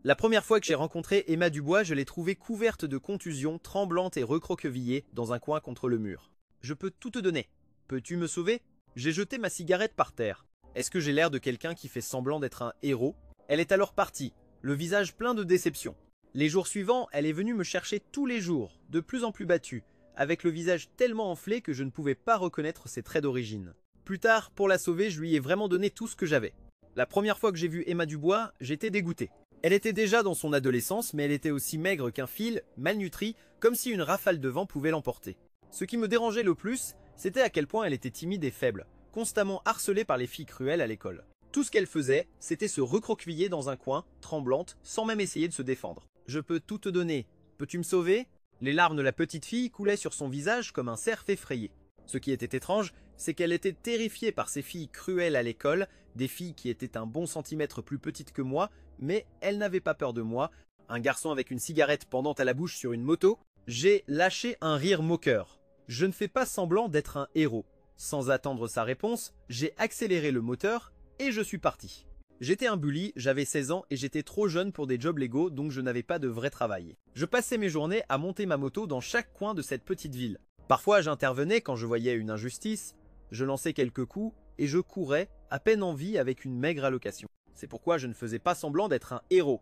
La première fois que j'ai rencontré Emma Dubois, je l'ai trouvée couverte de contusions, tremblante et recroquevillée dans un coin contre le mur. Je peux tout te donner. Peux-tu me sauver? J'ai jeté ma cigarette par terre. Est-ce que j'ai l'air de quelqu'un qui fait semblant d'être un héros? Elle est alors partie, le visage plein de déception. Les jours suivants, elle est venue me chercher tous les jours, de plus en plus battue, avec le visage tellement enflé que je ne pouvais pas reconnaître ses traits d'origine. Plus tard, pour la sauver, je lui ai vraiment donné tout ce que j'avais. La première fois que j'ai vu Emma Dubois, j'étais dégoûté. Elle était déjà dans son adolescence, mais elle était aussi maigre qu'un fil, malnutrie, comme si une rafale de vent pouvait l'emporter. Ce qui me dérangeait le plus, c'était à quel point elle était timide et faible, constamment harcelée par les filles cruelles à l'école. Tout ce qu'elle faisait, c'était se recroqueviller dans un coin, tremblante, sans même essayer de se défendre. « Je peux tout te donner. Peux-tu me sauver ?» Les larmes de la petite fille coulaient sur son visage comme un cerf effrayé. Ce qui était étrange, c'est qu'elle était terrifiée par ces filles cruelles à l'école, des filles qui étaient un bon centimètre plus petites que moi, mais elle n'avait pas peur de moi. Un garçon avec une cigarette pendante à la bouche sur une moto. J'ai lâché un rire moqueur. Je ne fais pas semblant d'être un héros. Sans attendre sa réponse, j'ai accéléré le moteur et je suis parti. J'étais un bully, j'avais 16 ans et j'étais trop jeune pour des jobs légaux, donc je n'avais pas de vrai travail. Je passais mes journées à monter ma moto dans chaque coin de cette petite ville. Parfois j'intervenais quand je voyais une injustice, je lançais quelques coups et je courais, à peine en vie avec une maigre allocation. C'est pourquoi je ne faisais pas semblant d'être un héros.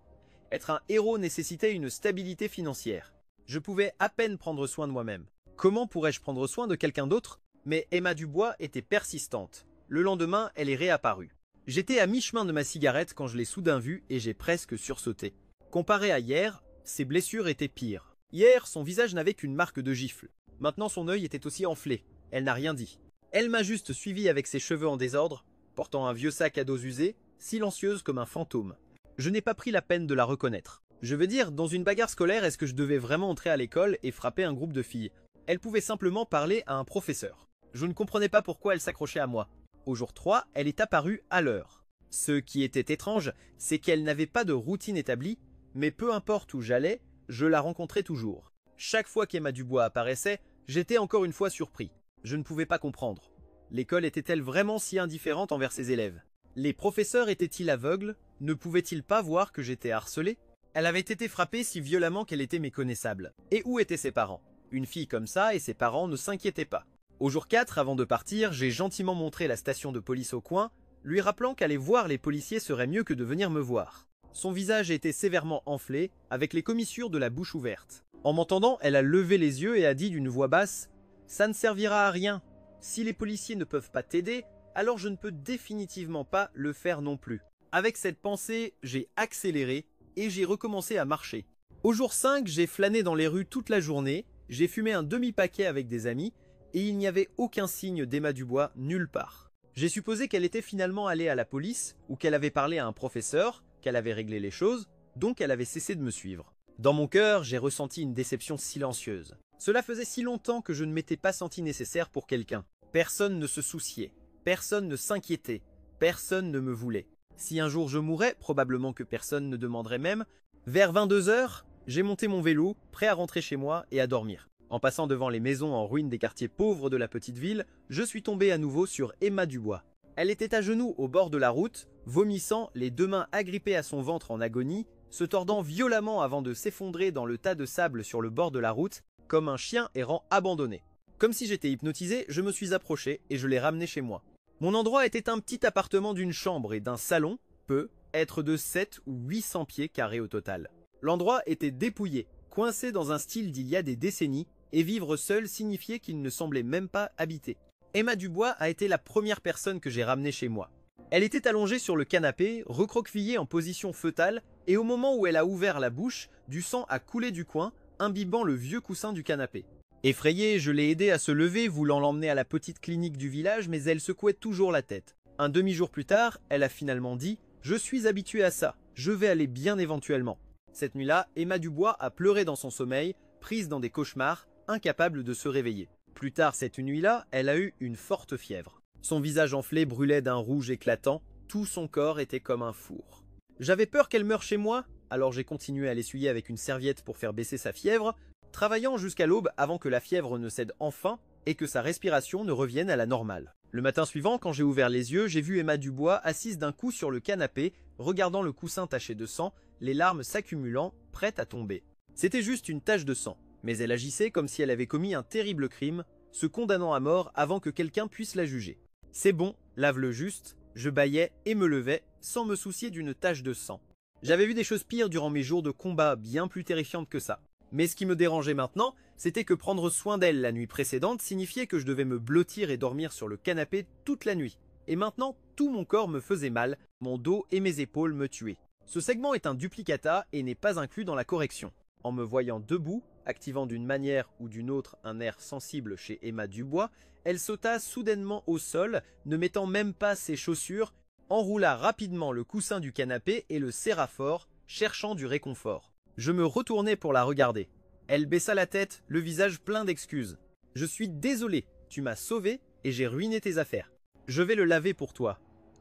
Être un héros nécessitait une stabilité financière. Je pouvais à peine prendre soin de moi-même. Comment pourrais-je prendre soin de quelqu'un d'autre? Mais Emma Dubois était persistante. Le lendemain, elle est réapparue. J'étais à mi-chemin de ma cigarette quand je l'ai soudain vue et j'ai presque sursauté. Comparé à hier, ses blessures étaient pires. Hier, son visage n'avait qu'une marque de gifle. Maintenant, son œil était aussi enflé. Elle n'a rien dit. Elle m'a juste suivi avec ses cheveux en désordre, portant un vieux sac à dos usé, silencieuse comme un fantôme. Je n'ai pas pris la peine de la reconnaître. Je veux dire, dans une bagarre scolaire, est-ce que je devais vraiment entrer à l'école et frapper un groupe de filles? Elle pouvait simplement parler à un professeur. Je ne comprenais pas pourquoi elle s'accrochait à moi. Au jour 3, elle est apparue à l'heure. Ce qui était étrange, c'est qu'elle n'avait pas de routine établie, mais peu importe où j'allais, je la rencontrais toujours. Chaque fois qu'Emma Dubois apparaissait, j'étais encore une fois surpris. Je ne pouvais pas comprendre. L'école était-elle vraiment si indifférente envers ses élèves? Les professeurs étaient-ils aveugles? Ne pouvaient-ils pas voir que j'étais harcelé? Elle avait été frappée si violemment qu'elle était méconnaissable. Et où étaient ses parents? Une fille comme ça et ses parents ne s'inquiétaient pas. Au jour 4, avant de partir, j'ai gentiment montré la station de police au coin, lui rappelant qu'aller voir les policiers serait mieux que de venir me voir. Son visage était sévèrement enflé, avec les commissures de la bouche ouverte. En m'entendant, elle a levé les yeux et a dit d'une voix basse « Ça ne servira à rien. Si les policiers ne peuvent pas t'aider, alors je ne peux définitivement pas le faire non plus. » Avec cette pensée, j'ai accéléré et j'ai recommencé à marcher. Au jour 5, j'ai flâné dans les rues toute la journée, j'ai fumé un demi-paquet avec des amis, et il n'y avait aucun signe d'Emma Dubois nulle part. J'ai supposé qu'elle était finalement allée à la police, ou qu'elle avait parlé à un professeur, qu'elle avait réglé les choses, donc elle avait cessé de me suivre. Dans mon cœur, j'ai ressenti une déception silencieuse. Cela faisait si longtemps que je ne m'étais pas senti nécessaire pour quelqu'un. Personne ne se souciait, personne ne s'inquiétait, personne ne me voulait. Si un jour je mourais, probablement que personne ne demanderait même. Vers 22 h, j'ai monté mon vélo, prêt à rentrer chez moi et à dormir. En passant devant les maisons en ruine des quartiers pauvres de la petite ville, je suis tombé à nouveau sur Emma Dubois. Elle était à genoux au bord de la route, vomissant, les deux mains agrippées à son ventre en agonie, se tordant violemment avant de s'effondrer dans le tas de sable sur le bord de la route, comme un chien errant abandonné. Comme si j'étais hypnotisé, je me suis approché et je l'ai ramené chez moi. Mon endroit était un petit appartement d'une chambre et d'un salon, peut être de 7 ou 800 pieds carrés au total. L'endroit était dépouillé, coincé dans un style d'il y a des décennies, et vivre seul signifiait qu'il ne semblait même pas habité. Emma Dubois a été la première personne que j'ai ramenée chez moi. Elle était allongée sur le canapé, recroquevillée en position fœtale, et au moment où elle a ouvert la bouche, du sang a coulé du coin, imbibant le vieux coussin du canapé. Effrayée, je l'ai aidée à se lever, voulant l'emmener à la petite clinique du village, mais elle secouait toujours la tête. Un demi-jour plus tard, elle a finalement dit « Je suis habituée à ça, je vais aller bien éventuellement ». Cette nuit-là, Emma Dubois a pleuré dans son sommeil, prise dans des cauchemars, incapable de se réveiller. Plus tard cette nuit-là, elle a eu une forte fièvre. Son visage enflé brûlait d'un rouge éclatant, tout son corps était comme un four. J'avais peur qu'elle meure chez moi, alors j'ai continué à l'essuyer avec une serviette pour faire baisser sa fièvre, travaillant jusqu'à l'aube avant que la fièvre ne cède enfin et que sa respiration ne revienne à la normale. Le matin suivant, quand j'ai ouvert les yeux, j'ai vu Emma Dubois assise d'un coup sur le canapé, regardant le coussin taché de sang, les larmes s'accumulant, prêtes à tomber. C'était juste une tache de sang, mais elle agissait comme si elle avait commis un terrible crime, se condamnant à mort avant que quelqu'un puisse la juger. C'est bon, lave-le juste, je bâillais et me levais, sans me soucier d'une tache de sang. J'avais vu des choses pires durant mes jours de combat, bien plus terrifiantes que ça. Mais ce qui me dérangeait maintenant, c'était que prendre soin d'elle la nuit précédente signifiait que je devais me blottir et dormir sur le canapé toute la nuit. Et maintenant, tout mon corps me faisait mal, mon dos et mes épaules me tuaient. Ce segment est un duplicata et n'est pas inclus dans la correction. En me voyant debout, activant d'une manière ou d'une autre un nerf sensible chez Emma Dubois, elle sauta soudainement au sol, ne mettant même pas ses chaussures, enroula rapidement le coussin du canapé et le serra fort, cherchant du réconfort. Je me retournai pour la regarder. Elle baissa la tête, le visage plein d'excuses. « Je suis désolé, tu m'as sauvé et j'ai ruiné tes affaires. Je vais le laver pour toi. »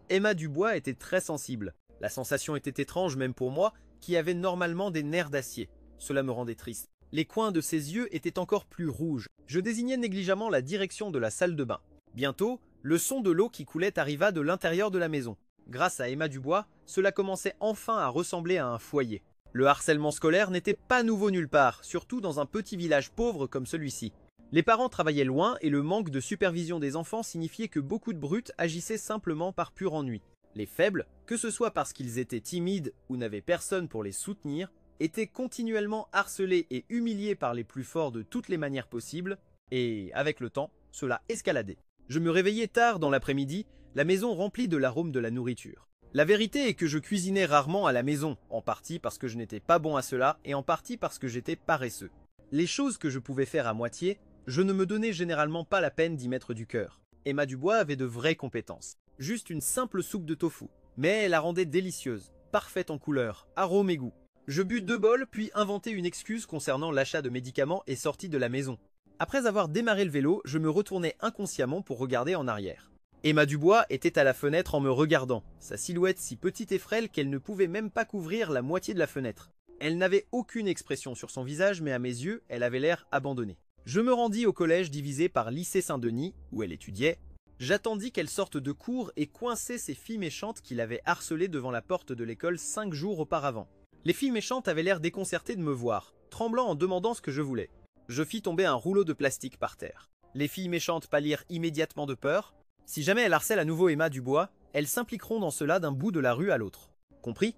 Emma Dubois était très sensible. La sensation était étrange même pour moi, qui avais normalement des nerfs d'acier. Cela me rendait triste. Les coins de ses yeux étaient encore plus rouges. Je désignai négligemment la direction de la salle de bain. Bientôt, le son de l'eau qui coulait arriva de l'intérieur de la maison. Grâce à Emma Dubois, cela commençait enfin à ressembler à un foyer. Le harcèlement scolaire n'était pas nouveau nulle part, surtout dans un petit village pauvre comme celui-ci. Les parents travaillaient loin et le manque de supervision des enfants signifiait que beaucoup de brutes agissaient simplement par pur ennui. Les faibles, que ce soit parce qu'ils étaient timides ou n'avaient personne pour les soutenir, étaient continuellement harcelés et humiliés par les plus forts de toutes les manières possibles, et avec le temps, cela escaladait. Je me réveillais tard dans l'après-midi, la maison remplie de l'arôme de la nourriture. La vérité est que je cuisinais rarement à la maison, en partie parce que je n'étais pas bon à cela et en partie parce que j'étais paresseux. Les choses que je pouvais faire à moitié, je ne me donnais généralement pas la peine d'y mettre du cœur. Emma Dubois avait de vraies compétences. Juste une simple soupe de tofu, mais elle la rendait délicieuse, parfaite en couleur, arôme et goût. Je bus 2 bols puis inventai une excuse concernant l'achat de médicaments et sortis de la maison. Après avoir démarré le vélo, je me retournai inconsciemment pour regarder en arrière. Emma Dubois était à la fenêtre en me regardant, sa silhouette si petite et frêle qu'elle ne pouvait même pas couvrir la moitié de la fenêtre. Elle n'avait aucune expression sur son visage, mais à mes yeux, elle avait l'air abandonnée. Je me rendis au collège divisé par lycée Saint-Denis, où elle étudiait. J'attendis qu'elle sorte de cours et coinçai ces filles méchantes qui l'avaient harcelée devant la porte de l'école 5 jours auparavant. Les filles méchantes avaient l'air déconcertées de me voir, tremblant en demandant ce que je voulais. Je fis tomber un rouleau de plastique par terre. Les filles méchantes pâlirent immédiatement de peur. Si jamais elles harcèlent à nouveau Emma Dubois, elles s'impliqueront dans cela d'un bout de la rue à l'autre. Compris?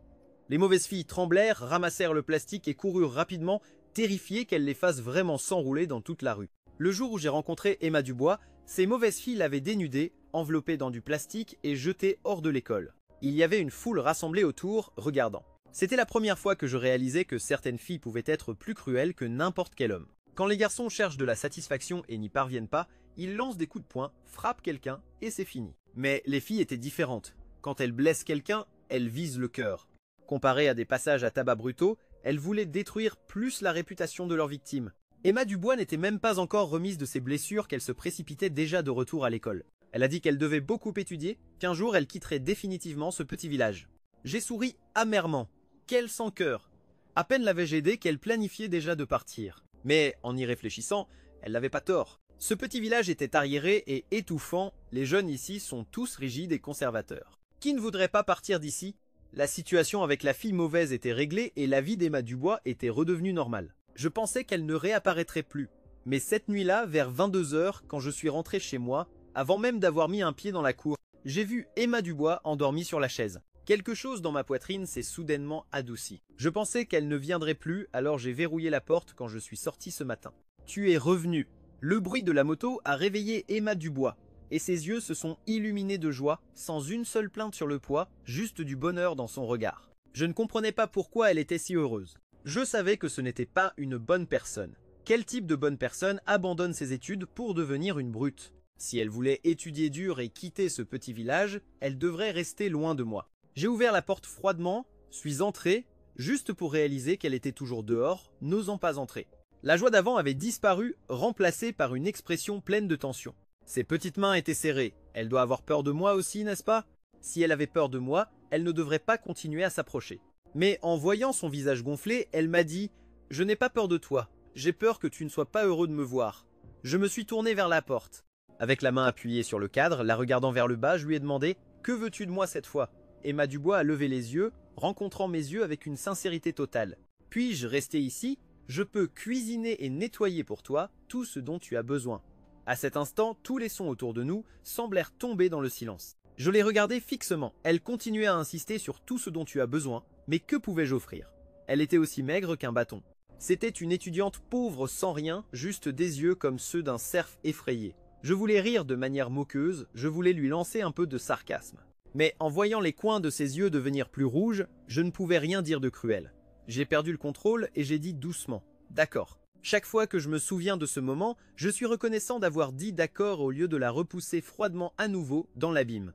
Les mauvaises filles tremblèrent, ramassèrent le plastique et coururent rapidement, terrifiées qu'elle les fasse vraiment s'enrouler dans toute la rue. Le jour où j'ai rencontré Emma Dubois, ces mauvaises filles l'avaient dénudée, enveloppée dans du plastique et jetée hors de l'école. Il y avait une foule rassemblée autour, regardant. C'était la première fois que je réalisais que certaines filles pouvaient être plus cruelles que n'importe quel homme. Quand les garçons cherchent de la satisfaction et n'y parviennent pas, ils lancent des coups de poing, frappent quelqu'un et c'est fini. Mais les filles étaient différentes. Quand elles blessent quelqu'un, elles visent le cœur. Comparé à des passages à tabac brutaux, elles voulaient détruire plus la réputation de leur victime. Emma Dubois n'était même pas encore remise de ses blessures qu'elle se précipitait déjà de retour à l'école. Elle a dit qu'elle devait beaucoup étudier, qu'un jour elle quitterait définitivement ce petit village. J'ai souri amèrement. Quel sans-cœur! À peine l'avais-je aidée qu'elle planifiait déjà de partir. Mais en y réfléchissant, elle n'avait pas tort. Ce petit village était arriéré et étouffant, les jeunes ici sont tous rigides et conservateurs. Qui ne voudrait pas partir d'ici? La situation avec la fille mauvaise était réglée et la vie d'Emma Dubois était redevenue normale. Je pensais qu'elle ne réapparaîtrait plus. Mais cette nuit-là, vers 22 h, quand je suis rentré chez moi, avant même d'avoir mis un pied dans la cour, j'ai vu Emma Dubois endormie sur la chaise. Quelque chose dans ma poitrine s'est soudainement adouci. Je pensais qu'elle ne viendrait plus, alors j'ai verrouillé la porte quand je suis sorti ce matin. Tu es revenu. Le bruit de la moto a réveillé Emma Dubois, et ses yeux se sont illuminés de joie, sans une seule plainte sur le poids, juste du bonheur dans son regard. Je ne comprenais pas pourquoi elle était si heureuse. Je savais que ce n'était pas une bonne personne. Quel type de bonne personne abandonne ses études pour devenir une brute? Si elle voulait étudier dur et quitter ce petit village, elle devrait rester loin de moi. J'ai ouvert la porte froidement, suis entré, juste pour réaliser qu'elle était toujours dehors, n'osant pas entrer. La joie d'avant avait disparu, remplacée par une expression pleine de tension. Ses petites mains étaient serrées. Elle doit avoir peur de moi aussi, n'est-ce pas? Si elle avait peur de moi, elle ne devrait pas continuer à s'approcher. Mais en voyant son visage gonflé, elle m'a dit « Je n'ai pas peur de toi. J'ai peur que tu ne sois pas heureux de me voir. » Je me suis tourné vers la porte. Avec la main appuyée sur le cadre, la regardant vers le bas, je lui ai demandé « Que veux-tu de moi cette fois ?» Emma Dubois a levé les yeux, rencontrant mes yeux avec une sincérité totale. Puis-je rester ici? Je peux cuisiner et nettoyer pour toi tout ce dont tu as besoin. À cet instant, tous les sons autour de nous semblèrent tomber dans le silence. Je l'ai regardée fixement. Elle continuait à insister sur tout ce dont tu as besoin, mais que pouvais-je offrir? Elle était aussi maigre qu'un bâton. C'était une étudiante pauvre sans rien, juste des yeux comme ceux d'un cerf effrayé. Je voulais rire de manière moqueuse, je voulais lui lancer un peu de sarcasme. Mais en voyant les coins de ses yeux devenir plus rouges, je ne pouvais rien dire de cruel. J'ai perdu le contrôle et j'ai dit doucement « D'accord ». Chaque fois que je me souviens de ce moment, je suis reconnaissant d'avoir dit d'accord au lieu de la repousser froidement à nouveau dans l'abîme.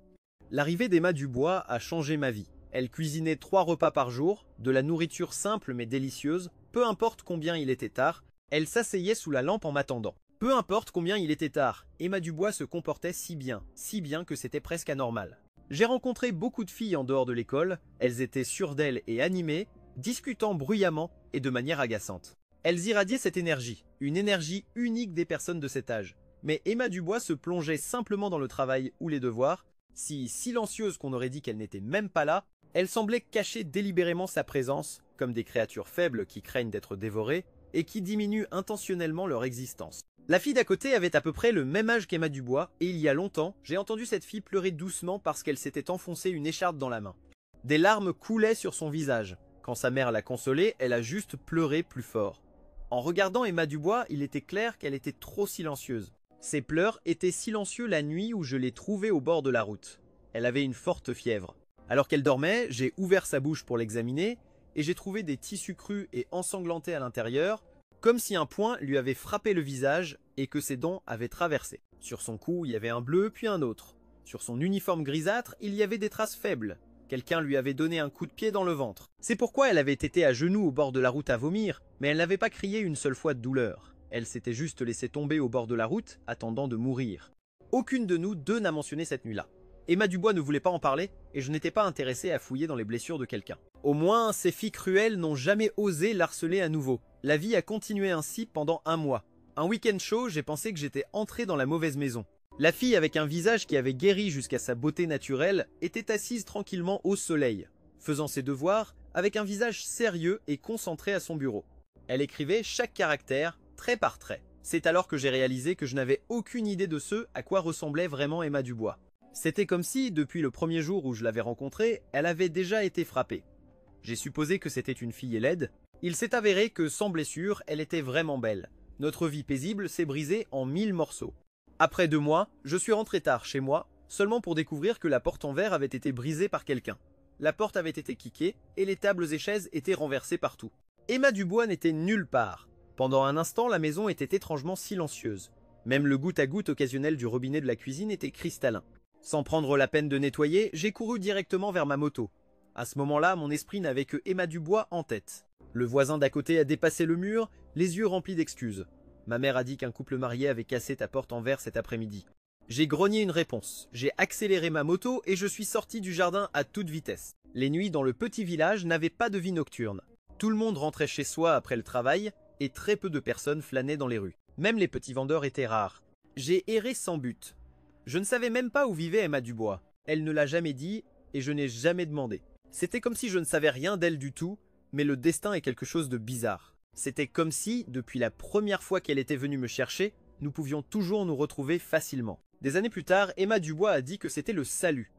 L'arrivée d'Emma Dubois a changé ma vie. Elle cuisinait 3 repas par jour, de la nourriture simple mais délicieuse, peu importe combien il était tard, elle s'asseyait sous la lampe en m'attendant. Peu importe combien il était tard, Emma Dubois se comportait si bien que c'était presque anormal. J'ai rencontré beaucoup de filles en dehors de l'école, elles étaient sûres d'elles et animées, discutant bruyamment et de manière agaçante. Elles irradiaient cette énergie, une énergie unique des personnes de cet âge. Mais Emma Dubois se plongeait simplement dans le travail ou les devoirs, si silencieuse qu'on aurait dit qu'elle n'était même pas là, elle semblait cacher délibérément sa présence, comme des créatures faibles qui craignent d'être dévorées, et qui diminuent intentionnellement leur existence. La fille d'à côté avait à peu près le même âge qu'Emma Dubois, et il y a longtemps, j'ai entendu cette fille pleurer doucement parce qu'elle s'était enfoncé une écharpe dans la main. Des larmes coulaient sur son visage. Quand sa mère l'a consolée, elle a juste pleuré plus fort. En regardant Emma Dubois, il était clair qu'elle était trop silencieuse. Ses pleurs étaient silencieux la nuit où je l'ai trouvée au bord de la route. Elle avait une forte fièvre. Alors qu'elle dormait, j'ai ouvert sa bouche pour l'examiner, et j'ai trouvé des tissus crus et ensanglantés à l'intérieur, comme si un poing lui avait frappé le visage et que ses dents avaient traversé. Sur son cou, il y avait un bleu puis un autre. Sur son uniforme grisâtre, il y avait des traces faibles. Quelqu'un lui avait donné un coup de pied dans le ventre. C'est pourquoi elle avait été à genoux au bord de la route à vomir, mais elle n'avait pas crié une seule fois de douleur. Elle s'était juste laissée tomber au bord de la route, attendant de mourir. Aucune de nous deux n'a mentionné cette nuit-là. Emma Dubois ne voulait pas en parler, et je n'étais pas intéressé à fouiller dans les blessures de quelqu'un. Au moins, ces filles cruelles n'ont jamais osé l'harceler à nouveau. La vie a continué ainsi pendant 1 mois. Un week-end chaud, j'ai pensé que j'étais entré dans la mauvaise maison. La fille avec un visage qui avait guéri jusqu'à sa beauté naturelle était assise tranquillement au soleil, faisant ses devoirs avec un visage sérieux et concentré à son bureau. Elle écrivait chaque caractère, trait par trait. C'est alors que j'ai réalisé que je n'avais aucune idée de ce à quoi ressemblait vraiment Emma Dubois. C'était comme si, depuis le premier jour où je l'avais rencontrée, elle avait déjà été frappée. J'ai supposé que c'était une fille laide. Il s'est avéré que, sans blessure, elle était vraiment belle. Notre vie paisible s'est brisée en 1000 morceaux. Après 2 mois, je suis rentré tard chez moi, seulement pour découvrir que la porte en verre avait été brisée par quelqu'un. La porte avait été kickée, et les tables et chaises étaient renversées partout. Emma Dubois n'était nulle part. Pendant un instant, la maison était étrangement silencieuse. Même le goutte à goutte occasionnel du robinet de la cuisine était cristallin. Sans prendre la peine de nettoyer, j'ai couru directement vers ma moto. À ce moment-là, mon esprit n'avait que Emma Dubois en tête. Le voisin d'à côté a dépassé le mur, les yeux remplis d'excuses. Ma mère a dit qu'un couple marié avait cassé ta porte en verre cet après-midi. J'ai grogné une réponse. J'ai accéléré ma moto et je suis sorti du jardin à toute vitesse. Les nuits dans le petit village n'avaient pas de vie nocturne. Tout le monde rentrait chez soi après le travail et très peu de personnes flânaient dans les rues. Même les petits vendeurs étaient rares. J'ai erré sans but. Je ne savais même pas où vivait Emma Dubois. Elle ne l'a jamais dit et je n'ai jamais demandé. C'était comme si je ne savais rien d'elle du tout, mais le destin est quelque chose de bizarre. C'était comme si, depuis la première fois qu'elle était venue me chercher, nous pouvions toujours nous retrouver facilement. Des années plus tard, Emma Dubois a dit que c'était le salut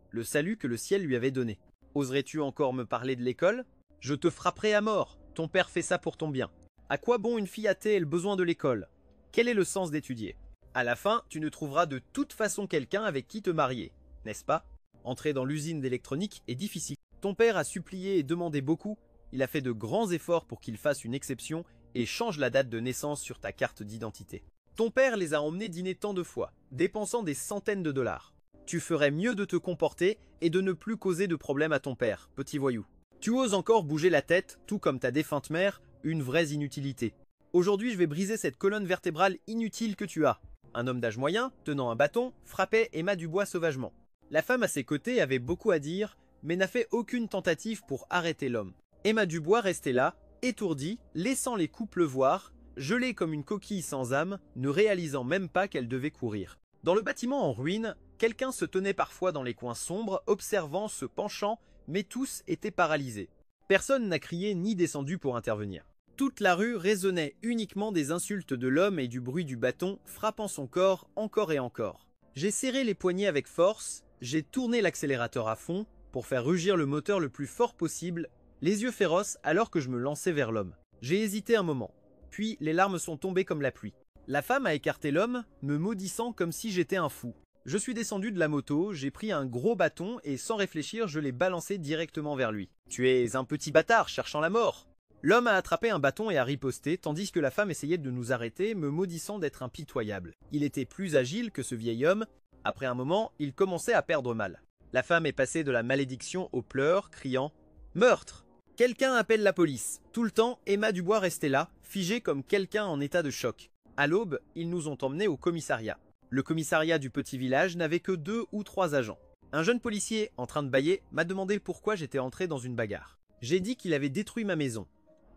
que le ciel lui avait donné. Oserais-tu encore me parler de l'école? Je te frapperai à mort, ton père fait ça pour ton bien. À quoi bon une fille athée ait le besoin de l'école? Quel est le sens d'étudier? À la fin, tu ne trouveras de toute façon quelqu'un avec qui te marier, n'est-ce pas? Entrer dans l'usine d'électronique est difficile. Ton père a supplié et demandé beaucoup. Il a fait de grands efforts pour qu'il fasse une exception et change la date de naissance sur ta carte d'identité. Ton père les a emmenés dîner tant de fois, dépensant des centaines de dollars. Tu ferais mieux de te comporter et de ne plus causer de problème à ton père, petit voyou. Tu oses encore bouger la tête, tout comme ta défunte mère, une vraie inutilité. Aujourd'hui, je vais briser cette colonne vertébrale inutile que tu as. Un homme d'âge moyen, tenant un bâton, frappait Emma Dubois sauvagement. La femme à ses côtés avait beaucoup à dire, mais n'a fait aucune tentative pour arrêter l'homme. Emma Dubois restait là, étourdie, laissant les coups pleuvoir, gelée comme une coquille sans âme, ne réalisant même pas qu'elle devait courir. Dans le bâtiment en ruine, quelqu'un se tenait parfois dans les coins sombres, observant, se penchant, mais tous étaient paralysés. Personne n'a crié ni descendu pour intervenir. Toute la rue résonnait uniquement des insultes de l'homme et du bruit du bâton frappant son corps encore et encore. J'ai serré les poignets avec force, j'ai tourné l'accélérateur à fond pour faire rugir le moteur le plus fort possible, les yeux féroces alors que je me lançais vers l'homme. J'ai hésité un moment, puis les larmes sont tombées comme la pluie. La femme a écarté l'homme, me maudissant comme si j'étais un fou. Je suis descendu de la moto, j'ai pris un gros bâton et sans réfléchir, je l'ai balancé directement vers lui. « Tu es un petit bâtard cherchant la mort !» L'homme a attrapé un bâton et a riposté, tandis que la femme essayait de nous arrêter, me maudissant d'être impitoyable. Il était plus agile que ce vieil homme. Après un moment, il commençait à perdre mal. La femme est passée de la malédiction aux pleurs, criant « Meurtre !» Quelqu'un appelle la police. Tout le temps, Emma Dubois restait là, figée comme quelqu'un en état de choc. À l'aube, ils nous ont emmenés au commissariat. Le commissariat du petit village n'avait que 2 ou 3 agents. Un jeune policier, en train de bâiller, m'a demandé pourquoi j'étais entré dans une bagarre. J'ai dit qu'il avait détruit ma maison.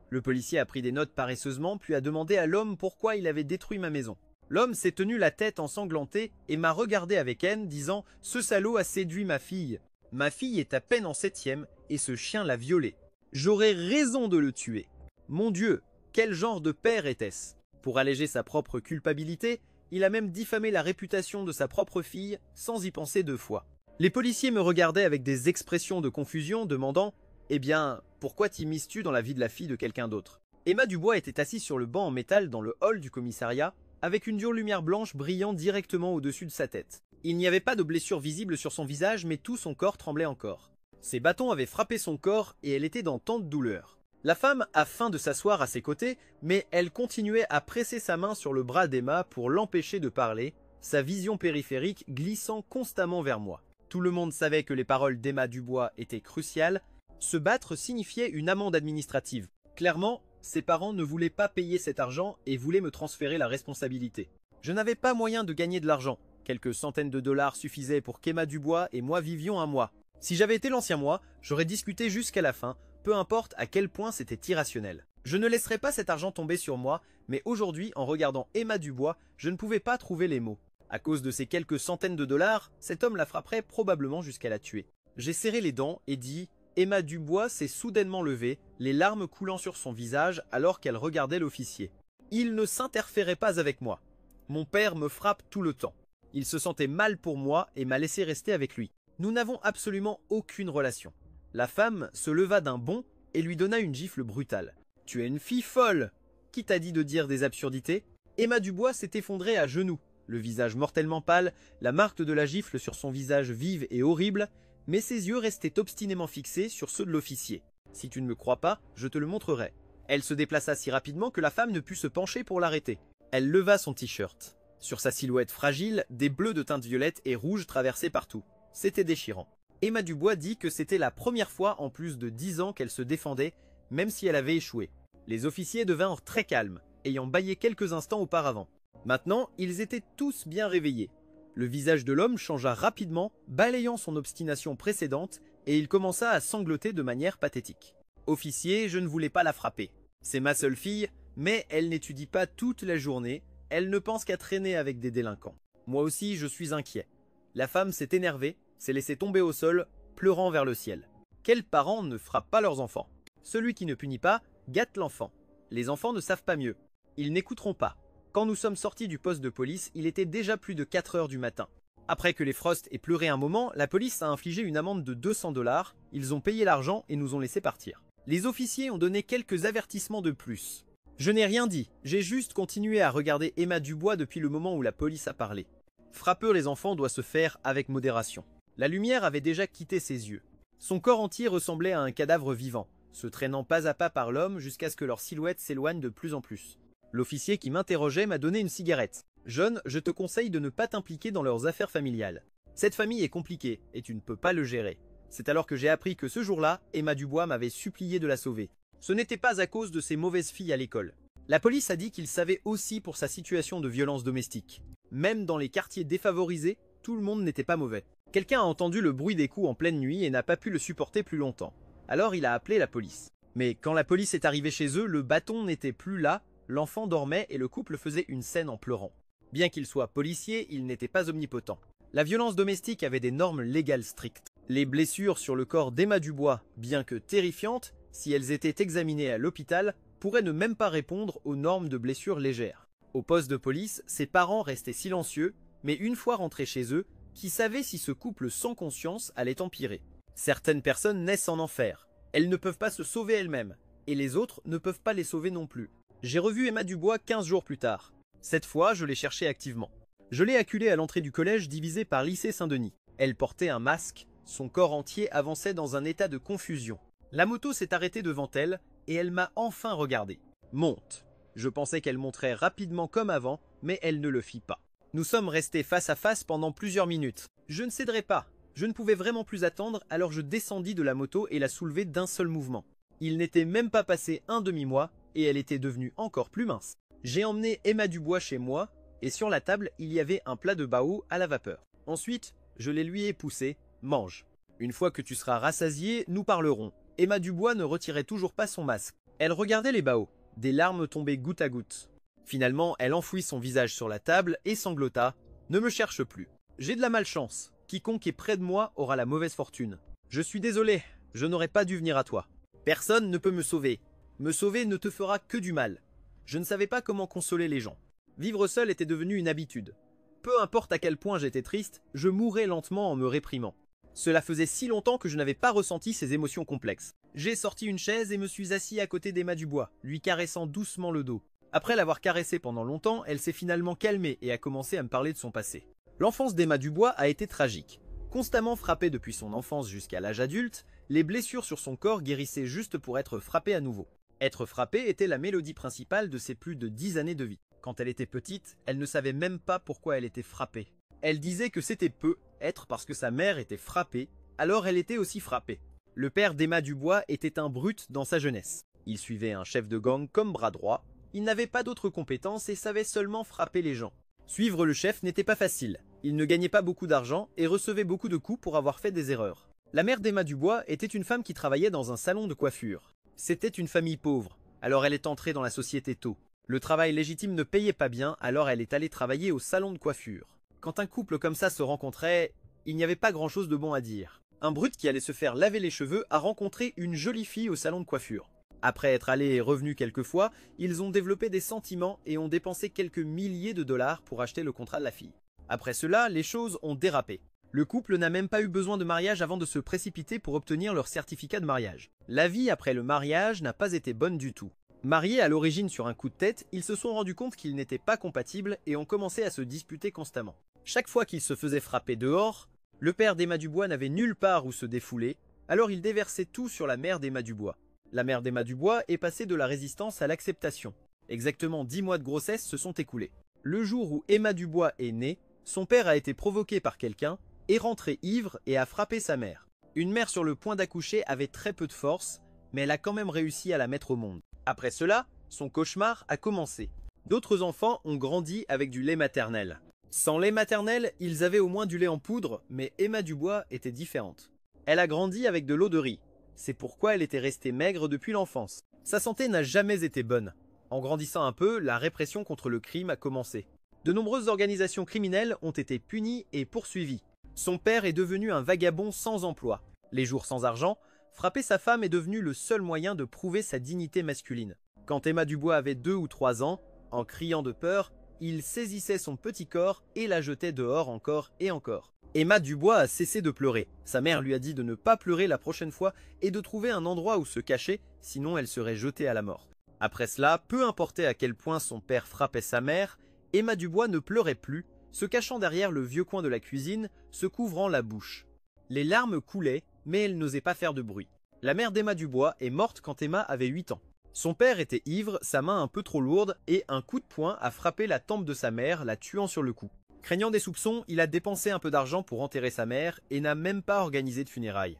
Le policier a pris des notes paresseusement, puis a demandé à l'homme pourquoi il avait détruit ma maison. L'homme s'est tenu la tête ensanglantée et m'a regardé avec haine, disant « Ce salaud a séduit ma fille. Ma fille est à peine en 7e et ce chien l'a violée. J'aurais raison de le tuer. Mon Dieu, quel genre de père était-ce » Pour alléger sa propre culpabilité, il a même diffamé la réputation de sa propre fille sans y penser 2 fois. Les policiers me regardaient avec des expressions de confusion, demandant « Eh bien, pourquoi t'immisces-tu dans la vie de la fille de quelqu'un d'autre ?» Emma Dubois était assise sur le banc en métal dans le hall du commissariat, avec une dure lumière blanche brillant directement au-dessus de sa tête. Il n'y avait pas de blessure visible sur son visage, mais tout son corps tremblait encore. Ses bâtons avaient frappé son corps et elle était dans tant de douleur. La femme a faim de s'asseoir à ses côtés, mais elle continuait à presser sa main sur le bras d'Emma pour l'empêcher de parler, sa vision périphérique glissant constamment vers moi. Tout le monde savait que les paroles d'Emma Dubois étaient cruciales. Se battre signifiait une amende administrative. Clairement, ses parents ne voulaient pas payer cet argent et voulaient me transférer la responsabilité. Je n'avais pas moyen de gagner de l'argent. Quelques centaines de dollars suffisaient pour qu'Emma Dubois et moi vivions un mois. Si j'avais été l'ancien moi, j'aurais discuté jusqu'à la fin, peu importe à quel point c'était irrationnel. Je ne laisserai pas cet argent tomber sur moi, mais aujourd'hui, en regardant Emma Dubois, je ne pouvais pas trouver les mots. À cause de ces quelques centaines de dollars, cet homme la frapperait probablement jusqu'à la tuer. J'ai serré les dents et dit « Emma Dubois s'est soudainement levée, les larmes coulant sur son visage alors qu'elle regardait l'officier. Il ne s'interférait pas avec moi. Mon père me frappe tout le temps. Il se sentait mal pour moi et m'a laissé rester avec lui. Nous n'avons absolument aucune relation. » La femme se leva d'un bond et lui donna une gifle brutale. « Tu es une fille folle ! Qui t'a dit de dire des absurdités ?» Emma Dubois s'est effondrée à genoux, le visage mortellement pâle, la marque de la gifle sur son visage vive et horrible, mais ses yeux restaient obstinément fixés sur ceux de l'officier. Si tu ne me crois pas, je te le montrerai. Elle se déplaça si rapidement que la femme ne put se pencher pour l'arrêter. Elle leva son t-shirt. Sur sa silhouette fragile, des bleus de teinte violette et rouge traversaient partout. C'était déchirant. Emma Dubois dit que c'était la première fois en plus de 10 ans qu'elle se défendait, même si elle avait échoué. Les officiers devinrent très calmes, ayant bâillé quelques instants auparavant. Maintenant, ils étaient tous bien réveillés. Le visage de l'homme changea rapidement, balayant son obstination précédente, et il commença à sangloter de manière pathétique. « Officier, je ne voulais pas la frapper. C'est ma seule fille, mais elle n'étudie pas toute la journée, elle ne pense qu'à traîner avec des délinquants. Moi aussi, je suis inquiet. » La femme s'est énervée, s'est laissée tomber au sol, pleurant vers le ciel. Quels parents ne frappent pas leurs enfants? Celui qui ne punit pas, gâte l'enfant. Les enfants ne savent pas mieux. Ils n'écouteront pas. Quand nous sommes sortis du poste de police, il était déjà plus de 4 heures du matin. Après que les Frost aient pleuré un moment, la police a infligé une amende de 200 $, ils ont payé l'argent et nous ont laissé partir. Les officiers ont donné quelques avertissements de plus. Je n'ai rien dit, j'ai juste continué à regarder Emma Dubois depuis le moment où la police a parlé. Frapper les enfants doit se faire avec modération. La lumière avait déjà quitté ses yeux. Son corps entier ressemblait à un cadavre vivant, se traînant pas à pas par l'homme jusqu'à ce que leur silhouette s'éloigne de plus en plus. L'officier qui m'interrogeait m'a donné une cigarette. « Jeune, je te conseille de ne pas t'impliquer dans leurs affaires familiales. Cette famille est compliquée et tu ne peux pas le gérer. » C'est alors que j'ai appris que ce jour-là, Emma Dubois m'avait supplié de la sauver. Ce n'était pas à cause de ses mauvaises filles à l'école. La police a dit qu'il savait aussi pour sa situation de violence domestique. Même dans les quartiers défavorisés, tout le monde n'était pas mauvais. Quelqu'un a entendu le bruit des coups en pleine nuit et n'a pas pu le supporter plus longtemps. Alors il a appelé la police. Mais quand la police est arrivée chez eux, le bâton n'était plus là, l'enfant dormait et le couple faisait une scène en pleurant. Bien qu'il soit policier, il n'était pas omnipotent. La violence domestique avait des normes légales strictes. Les blessures sur le corps d'Emma Dubois, bien que terrifiantes, si elles étaient examinées à l'hôpital, pourraient ne même pas répondre aux normes de blessures légères. Au poste de police, ses parents restaient silencieux, mais une fois rentrés chez eux, qui savaient si ce couple sans conscience allait empirer. Certaines personnes naissent en enfer. Elles ne peuvent pas se sauver elles-mêmes, et les autres ne peuvent pas les sauver non plus. J'ai revu Emma Dubois 15 jours plus tard. Cette fois, je l'ai cherchée activement. Je l'ai acculée à l'entrée du collège divisé par lycée Saint-Denis. Elle portait un masque, son corps entier avançait dans un état de confusion. La moto s'est arrêtée devant elle, et elle m'a enfin regardé. Monte. Je pensais qu'elle monterait rapidement comme avant, mais elle ne le fit pas. Nous sommes restés face à face pendant plusieurs minutes. Je ne céderai pas. Je ne pouvais vraiment plus attendre, alors je descendis de la moto et la soulevai d'un seul mouvement. Il n'était même pas passé un demi-mois, et elle était devenue encore plus mince. J'ai emmené Emma Dubois chez moi, et sur la table, il y avait un plat de bao à la vapeur. Ensuite, je les lui ai poussés. Mange. Une fois que tu seras rassasié, nous parlerons. Emma Dubois ne retirait toujours pas son masque. Elle regardait les baos. Des larmes tombaient goutte à goutte. Finalement, elle enfouit son visage sur la table et sanglota. Ne me cherche plus. J'ai de la malchance. Quiconque est près de moi aura la mauvaise fortune. Je suis désolé, je n'aurais pas dû venir à toi. Personne ne peut me sauver. Me sauver ne te fera que du mal. Je ne savais pas comment consoler les gens. Vivre seul était devenu une habitude. Peu importe à quel point j'étais triste, je mourais lentement en me réprimant. Cela faisait si longtemps que je n'avais pas ressenti ces émotions complexes. J'ai sorti une chaise et me suis assis à côté d'Emma Dubois, lui caressant doucement le dos. Après l'avoir caressée pendant longtemps, elle s'est finalement calmée et a commencé à me parler de son passé. L'enfance d'Emma Dubois a été tragique. Constamment frappée depuis son enfance jusqu'à l'âge adulte, les blessures sur son corps guérissaient juste pour être frappée à nouveau. Être frappée était la mélodie principale de ses plus de 10 années de vie. Quand elle était petite, elle ne savait même pas pourquoi elle était frappée. Elle disait que c'était peu être parce que sa mère était frappée, alors elle était aussi frappée. Le père d'Emma Dubois était un brute dans sa jeunesse. Il suivait un chef de gang comme bras droit, il n'avait pas d'autres compétences et savait seulement frapper les gens. Suivre le chef n'était pas facile, il ne gagnait pas beaucoup d'argent et recevait beaucoup de coups pour avoir fait des erreurs. La mère d'Emma Dubois était une femme qui travaillait dans un salon de coiffure. C'était une famille pauvre, alors elle est entrée dans la société tôt. Le travail légitime ne payait pas bien, alors elle est allée travailler au salon de coiffure. Quand un couple comme ça se rencontrait, il n'y avait pas grand-chose de bon à dire. Un brute qui allait se faire laver les cheveux a rencontré une jolie fille au salon de coiffure. Après être allé et revenu quelques fois, ils ont développé des sentiments et ont dépensé quelques milliers de dollars pour acheter le contrat de la fille. Après cela, les choses ont dérapé. Le couple n'a même pas eu besoin de mariage avant de se précipiter pour obtenir leur certificat de mariage. La vie après le mariage n'a pas été bonne du tout. Mariés à l'origine sur un coup de tête, ils se sont rendus compte qu'ils n'étaient pas compatibles et ont commencé à se disputer constamment. Chaque fois qu'ils se faisaient frapper dehors, le père d'Emma Dubois n'avait nulle part où se défouler, alors il déversait tout sur la mère d'Emma Dubois. La mère d'Emma Dubois est passée de la résistance à l'acceptation. Exactement 10 mois de grossesse se sont écoulés. Le jour où Emma Dubois est née, son père a été provoqué par quelqu'un, est rentré ivre et a frappé sa mère. Une mère sur le point d'accoucher avait très peu de force, mais elle a quand même réussi à la mettre au monde. Après cela, son cauchemar a commencé. D'autres enfants ont grandi avec du lait maternel. Sans lait maternel, ils avaient au moins du lait en poudre, mais Emma Dubois était différente. Elle a grandi avec de l'eau de riz. C'est pourquoi elle était restée maigre depuis l'enfance. Sa santé n'a jamais été bonne. En grandissant un peu, la répression contre le crime a commencé. De nombreuses organisations criminelles ont été punies et poursuivies. Son père est devenu un vagabond sans emploi. Les jours sans argent, frapper sa femme est devenu le seul moyen de prouver sa dignité masculine. Quand Emma Dubois avait 2 ou 3 ans, en criant de peur, il saisissait son petit corps et la jetait dehors encore et encore. Emma Dubois a cessé de pleurer. Sa mère lui a dit de ne pas pleurer la prochaine fois et de trouver un endroit où se cacher, sinon elle serait jetée à la mort. Après cela, peu importait à quel point son père frappait sa mère, Emma Dubois ne pleurait plus, se cachant derrière le vieux coin de la cuisine, se couvrant la bouche. Les larmes coulaient, mais elle n'osait pas faire de bruit. La mère d'Emma Dubois est morte quand Emma avait 8 ans. Son père était ivre, sa main un peu trop lourde, et un coup de poing a frappé la tempe de sa mère, la tuant sur le coup. Craignant des soupçons, il a dépensé un peu d'argent pour enterrer sa mère et n'a même pas organisé de funérailles.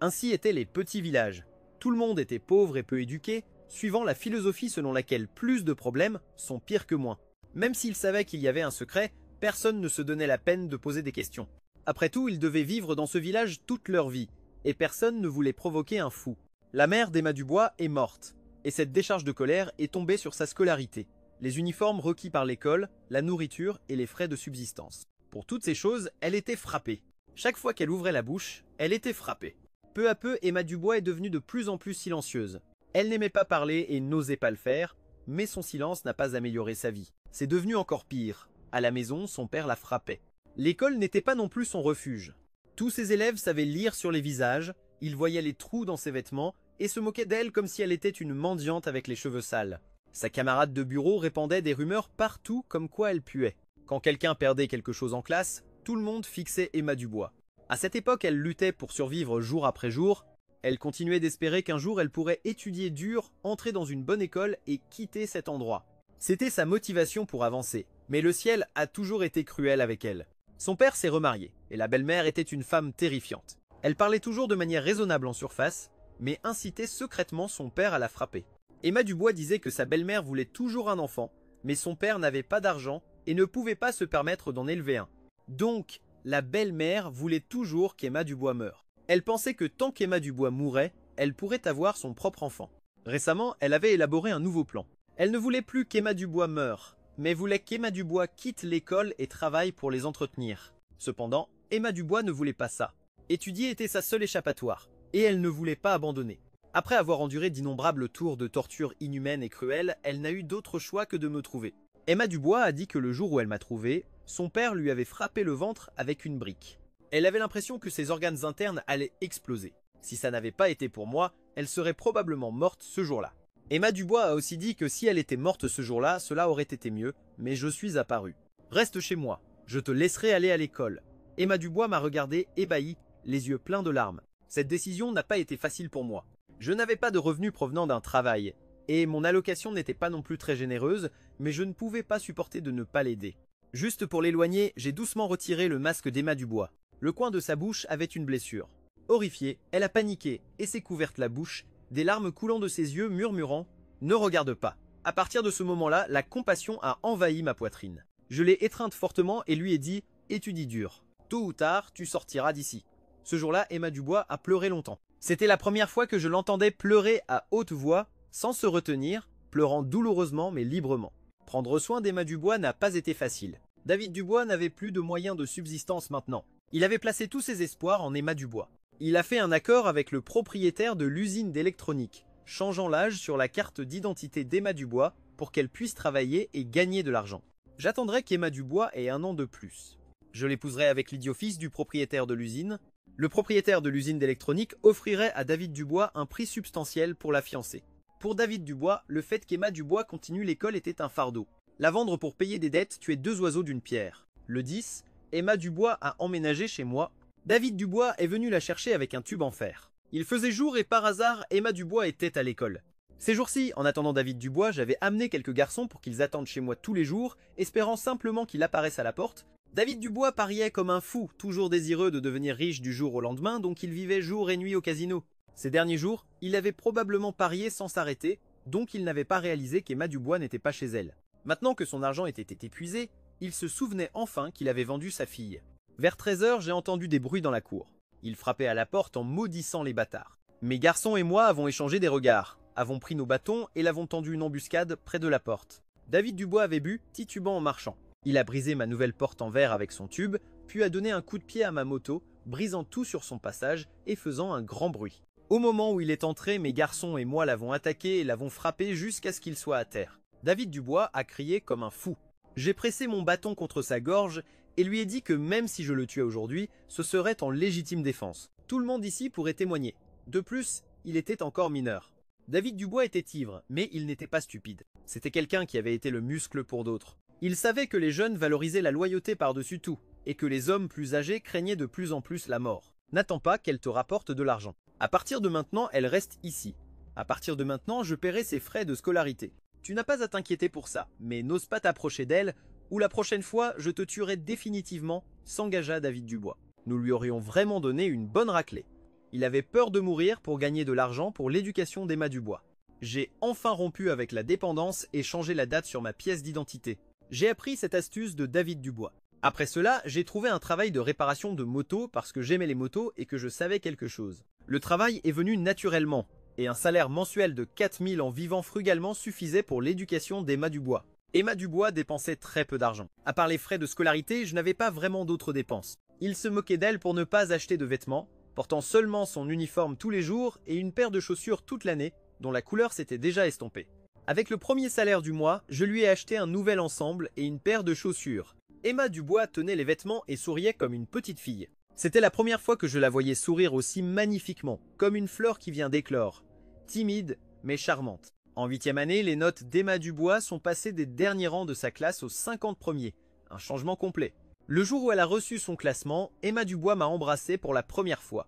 Ainsi étaient les petits villages. Tout le monde était pauvre et peu éduqué, suivant la philosophie selon laquelle plus de problèmes sont pires que moins. Même s'ils savaient qu'il y avait un secret, personne ne se donnait la peine de poser des questions. Après tout, ils devaient vivre dans ce village toute leur vie, et personne ne voulait provoquer un fou. La mère d'Emma Dubois est morte, et cette décharge de colère est tombée sur sa scolarité, les uniformes requis par l'école, la nourriture et les frais de subsistance. Pour toutes ces choses, elle était frappée. Chaque fois qu'elle ouvrait la bouche, elle était frappée. Peu à peu, Emma Dubois est devenue de plus en plus silencieuse. Elle n'aimait pas parler et n'osait pas le faire, mais son silence n'a pas amélioré sa vie. C'est devenu encore pire. À la maison, son père la frappait. L'école n'était pas non plus son refuge. Tous ses élèves savaient lire sur les visages, ils voyaient les trous dans ses vêtements et se moquaient d'elle comme si elle était une mendiante avec les cheveux sales. Sa camarade de bureau répandait des rumeurs partout comme quoi elle puait. Quand quelqu'un perdait quelque chose en classe, tout le monde fixait Emma Dubois. À cette époque, elle luttait pour survivre jour après jour. Elle continuait d'espérer qu'un jour elle pourrait étudier dur, entrer dans une bonne école et quitter cet endroit. C'était sa motivation pour avancer, mais le ciel a toujours été cruel avec elle. Son père s'est remarié, et la belle-mère était une femme terrifiante. Elle parlait toujours de manière raisonnable en surface, mais incitait secrètement son père à la frapper. Emma Dubois disait que sa belle-mère voulait toujours un enfant, mais son père n'avait pas d'argent et ne pouvait pas se permettre d'en élever un. Donc, la belle-mère voulait toujours qu'Emma Dubois meure. Elle pensait que tant qu'Emma Dubois mourrait, elle pourrait avoir son propre enfant. Récemment, elle avait élaboré un nouveau plan. Elle ne voulait plus qu'Emma Dubois meure, mais voulait qu'Emma Dubois quitte l'école et travaille pour les entretenir. Cependant, Emma Dubois ne voulait pas ça. Étudier était sa seule échappatoire, et elle ne voulait pas abandonner. Après avoir enduré d'innombrables tours de torture inhumaines et cruelles, elle n'a eu d'autre choix que de me trouver. Emma Dubois a dit que le jour où elle m'a trouvé, son père lui avait frappé le ventre avec une brique. Elle avait l'impression que ses organes internes allaient exploser. Si ça n'avait pas été pour moi, elle serait probablement morte ce jour-là. Emma Dubois a aussi dit que si elle était morte ce jour-là, cela aurait été mieux, mais je suis apparu. Reste chez moi, je te laisserai aller à l'école. Emma Dubois m'a regardé ébahi, les yeux pleins de larmes. Cette décision n'a pas été facile pour moi. Je n'avais pas de revenus provenant d'un travail, et mon allocation n'était pas non plus très généreuse, mais je ne pouvais pas supporter de ne pas l'aider. Juste pour l'éloigner, j'ai doucement retiré le masque d'Emma Dubois. Le coin de sa bouche avait une blessure. Horrifiée, elle a paniqué et s'est couverte la bouche, des larmes coulant de ses yeux murmurant « Ne regarde pas ». À partir de ce moment-là, la compassion a envahi ma poitrine. Je l'ai étreinte fortement et lui ai dit « Étudie dur. Tôt ou tard, tu sortiras d'ici ». Ce jour-là, Emma Dubois a pleuré longtemps. C'était la première fois que je l'entendais pleurer à haute voix, sans se retenir, pleurant douloureusement mais librement. Prendre soin d'Emma Dubois n'a pas été facile. David Dubois n'avait plus de moyens de subsistance maintenant. Il avait placé tous ses espoirs en Emma Dubois. Il a fait un accord avec le propriétaire de l'usine d'électronique, changeant l'âge sur la carte d'identité d'Emma Dubois pour qu'elle puisse travailler et gagner de l'argent. J'attendrai qu'Emma Dubois ait un an de plus. Je l'épouserai avec l'idiot-fils du propriétaire de l'usine. Le propriétaire de l'usine d'électronique offrirait à David Dubois un prix substantiel pour la fiancée. Pour David Dubois, le fait qu'Emma Dubois continue l'école était un fardeau. La vendre pour payer des dettes tuait deux oiseaux d'une pierre. Le 10, Emma Dubois a emménagé chez moi. David Dubois est venu la chercher avec un tube en fer. Il faisait jour et par hasard, Emma Dubois était à l'école. Ces jours-ci, en attendant David Dubois, j'avais amené quelques garçons pour qu'ils attendent chez moi tous les jours, espérant simplement qu'il apparaisse à la porte. David Dubois pariait comme un fou, toujours désireux de devenir riche du jour au lendemain, donc il vivait jour et nuit au casino. Ces derniers jours, il avait probablement parié sans s'arrêter, donc il n'avait pas réalisé qu'Emma Dubois n'était pas chez elle. Maintenant que son argent était épuisé, il se souvenait enfin qu'il avait vendu sa fille. Vers 13 h, j'ai entendu des bruits dans la cour. Il frappait à la porte en maudissant les bâtards. Mes garçons et moi avons échangé des regards, avons pris nos bâtons et l'avons tendu une embuscade près de la porte. David Dubois avait bu, titubant en marchant. Il a brisé ma nouvelle porte en verre avec son tube, puis a donné un coup de pied à ma moto, brisant tout sur son passage et faisant un grand bruit. Au moment où il est entré, mes garçons et moi l'avons attaqué et l'avons frappé jusqu'à ce qu'il soit à terre. David Dubois a crié comme un fou. J'ai pressé mon bâton contre sa gorge et lui ai dit que même si je le tuais aujourd'hui, ce serait en légitime défense. Tout le monde ici pourrait témoigner. De plus, il était encore mineur. David Dubois était ivre, mais il n'était pas stupide. C'était quelqu'un qui avait été le muscle pour d'autres. Il savait que les jeunes valorisaient la loyauté par-dessus tout, et que les hommes plus âgés craignaient de plus en plus la mort. N'attends pas qu'elle te rapporte de l'argent. À partir de maintenant, elle reste ici. À partir de maintenant, je paierai ses frais de scolarité. Tu n'as pas à t'inquiéter pour ça, mais n'ose pas t'approcher d'elle, ou la prochaine fois, je te tuerai définitivement, s'engagea David Dubois. Nous lui aurions vraiment donné une bonne raclée. Il avait peur de mourir pour gagner de l'argent pour l'éducation d'Emma Dubois. J'ai enfin rompu avec la dépendance et changé la date sur ma pièce d'identité. J'ai appris cette astuce de David Dubois. Après cela, j'ai trouvé un travail de réparation de motos parce que j'aimais les motos et que je savais quelque chose. Le travail est venu naturellement, et un salaire mensuel de 4 000 en vivant frugalement suffisait pour l'éducation d'Emma Dubois. Emma Dubois dépensait très peu d'argent. À part les frais de scolarité, je n'avais pas vraiment d'autres dépenses. Il se moquait d'elle pour ne pas acheter de vêtements, portant seulement son uniforme tous les jours et une paire de chaussures toute l'année, dont la couleur s'était déjà estompée. Avec le premier salaire du mois, je lui ai acheté un nouvel ensemble et une paire de chaussures. Emma Dubois tenait les vêtements et souriait comme une petite fille. C'était la première fois que je la voyais sourire aussi magnifiquement, comme une fleur qui vient d'éclore. Timide, mais charmante. En 8e année, les notes d'Emma Dubois sont passées des derniers rangs de sa classe aux 50 premiers. Un changement complet. Le jour où elle a reçu son classement, Emma Dubois m'a embrassé pour la première fois.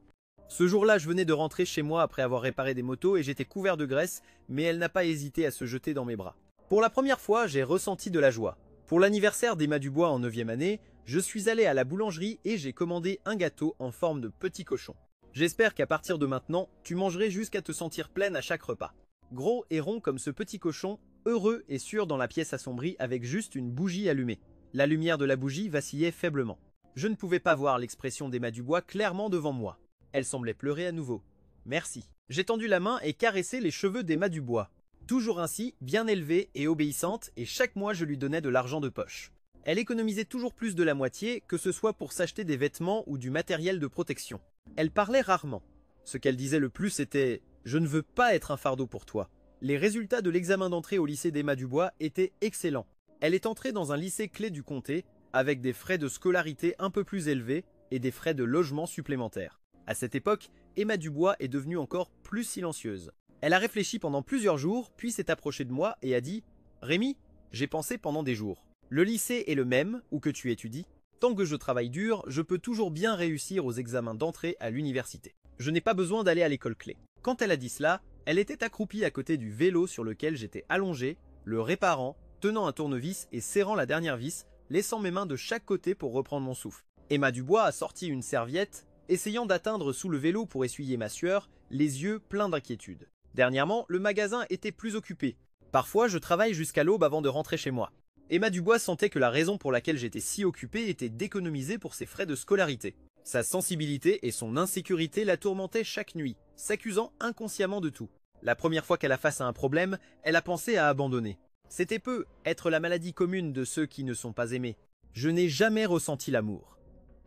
Ce jour-là, je venais de rentrer chez moi après avoir réparé des motos et j'étais couvert de graisse, mais elle n'a pas hésité à se jeter dans mes bras. Pour la première fois, j'ai ressenti de la joie. Pour l'anniversaire d'Emma Dubois en 9e année, je suis allé à la boulangerie et j'ai commandé un gâteau en forme de petit cochon. J'espère qu'à partir de maintenant, tu mangerais jusqu'à te sentir pleine à chaque repas. Gros et rond comme ce petit cochon, heureux et sûr dans la pièce assombrie avec juste une bougie allumée. La lumière de la bougie vacillait faiblement. Je ne pouvais pas voir l'expression d'Emma Dubois clairement devant moi. Elle semblait pleurer à nouveau. Merci. J'ai tendu la main et caressé les cheveux d'Emma Dubois. Toujours ainsi, bien élevée et obéissante, et chaque mois je lui donnais de l'argent de poche. Elle économisait toujours plus de la moitié, que ce soit pour s'acheter des vêtements ou du matériel de protection. Elle parlait rarement. Ce qu'elle disait le plus était « Je ne veux pas être un fardeau pour toi ». Les résultats de l'examen d'entrée au lycée d'Emma Dubois étaient excellents. Elle est entrée dans un lycée clé du comté, avec des frais de scolarité un peu plus élevés et des frais de logement supplémentaires. À cette époque, Emma Dubois est devenue encore plus silencieuse. Elle a réfléchi pendant plusieurs jours, puis s'est approchée de moi et a dit « Rémi, j'ai pensé pendant des jours. Le lycée est le même, où que tu étudies. Tant que je travaille dur, je peux toujours bien réussir aux examens d'entrée à l'université. Je n'ai pas besoin d'aller à l'école clé. » Quand elle a dit cela, elle était accroupie à côté du vélo sur lequel j'étais allongé, le réparant, tenant un tournevis et serrant la dernière vis, laissant mes mains de chaque côté pour reprendre mon souffle. Emma Dubois a sorti une serviette, essayant d'atteindre sous le vélo pour essuyer ma sueur, les yeux pleins d'inquiétude. Dernièrement, le magasin était plus occupé. Parfois, je travaille jusqu'à l'aube avant de rentrer chez moi. Emma Dubois sentait que la raison pour laquelle j'étais si occupé était d'économiser pour ses frais de scolarité. Sa sensibilité et son insécurité la tourmentaient chaque nuit, s'accusant inconsciemment de tout. La première fois qu'elle a face à un problème, elle a pensé à abandonner. C'était peu, être la maladie commune de ceux qui ne sont pas aimés. Je n'ai jamais ressenti l'amour.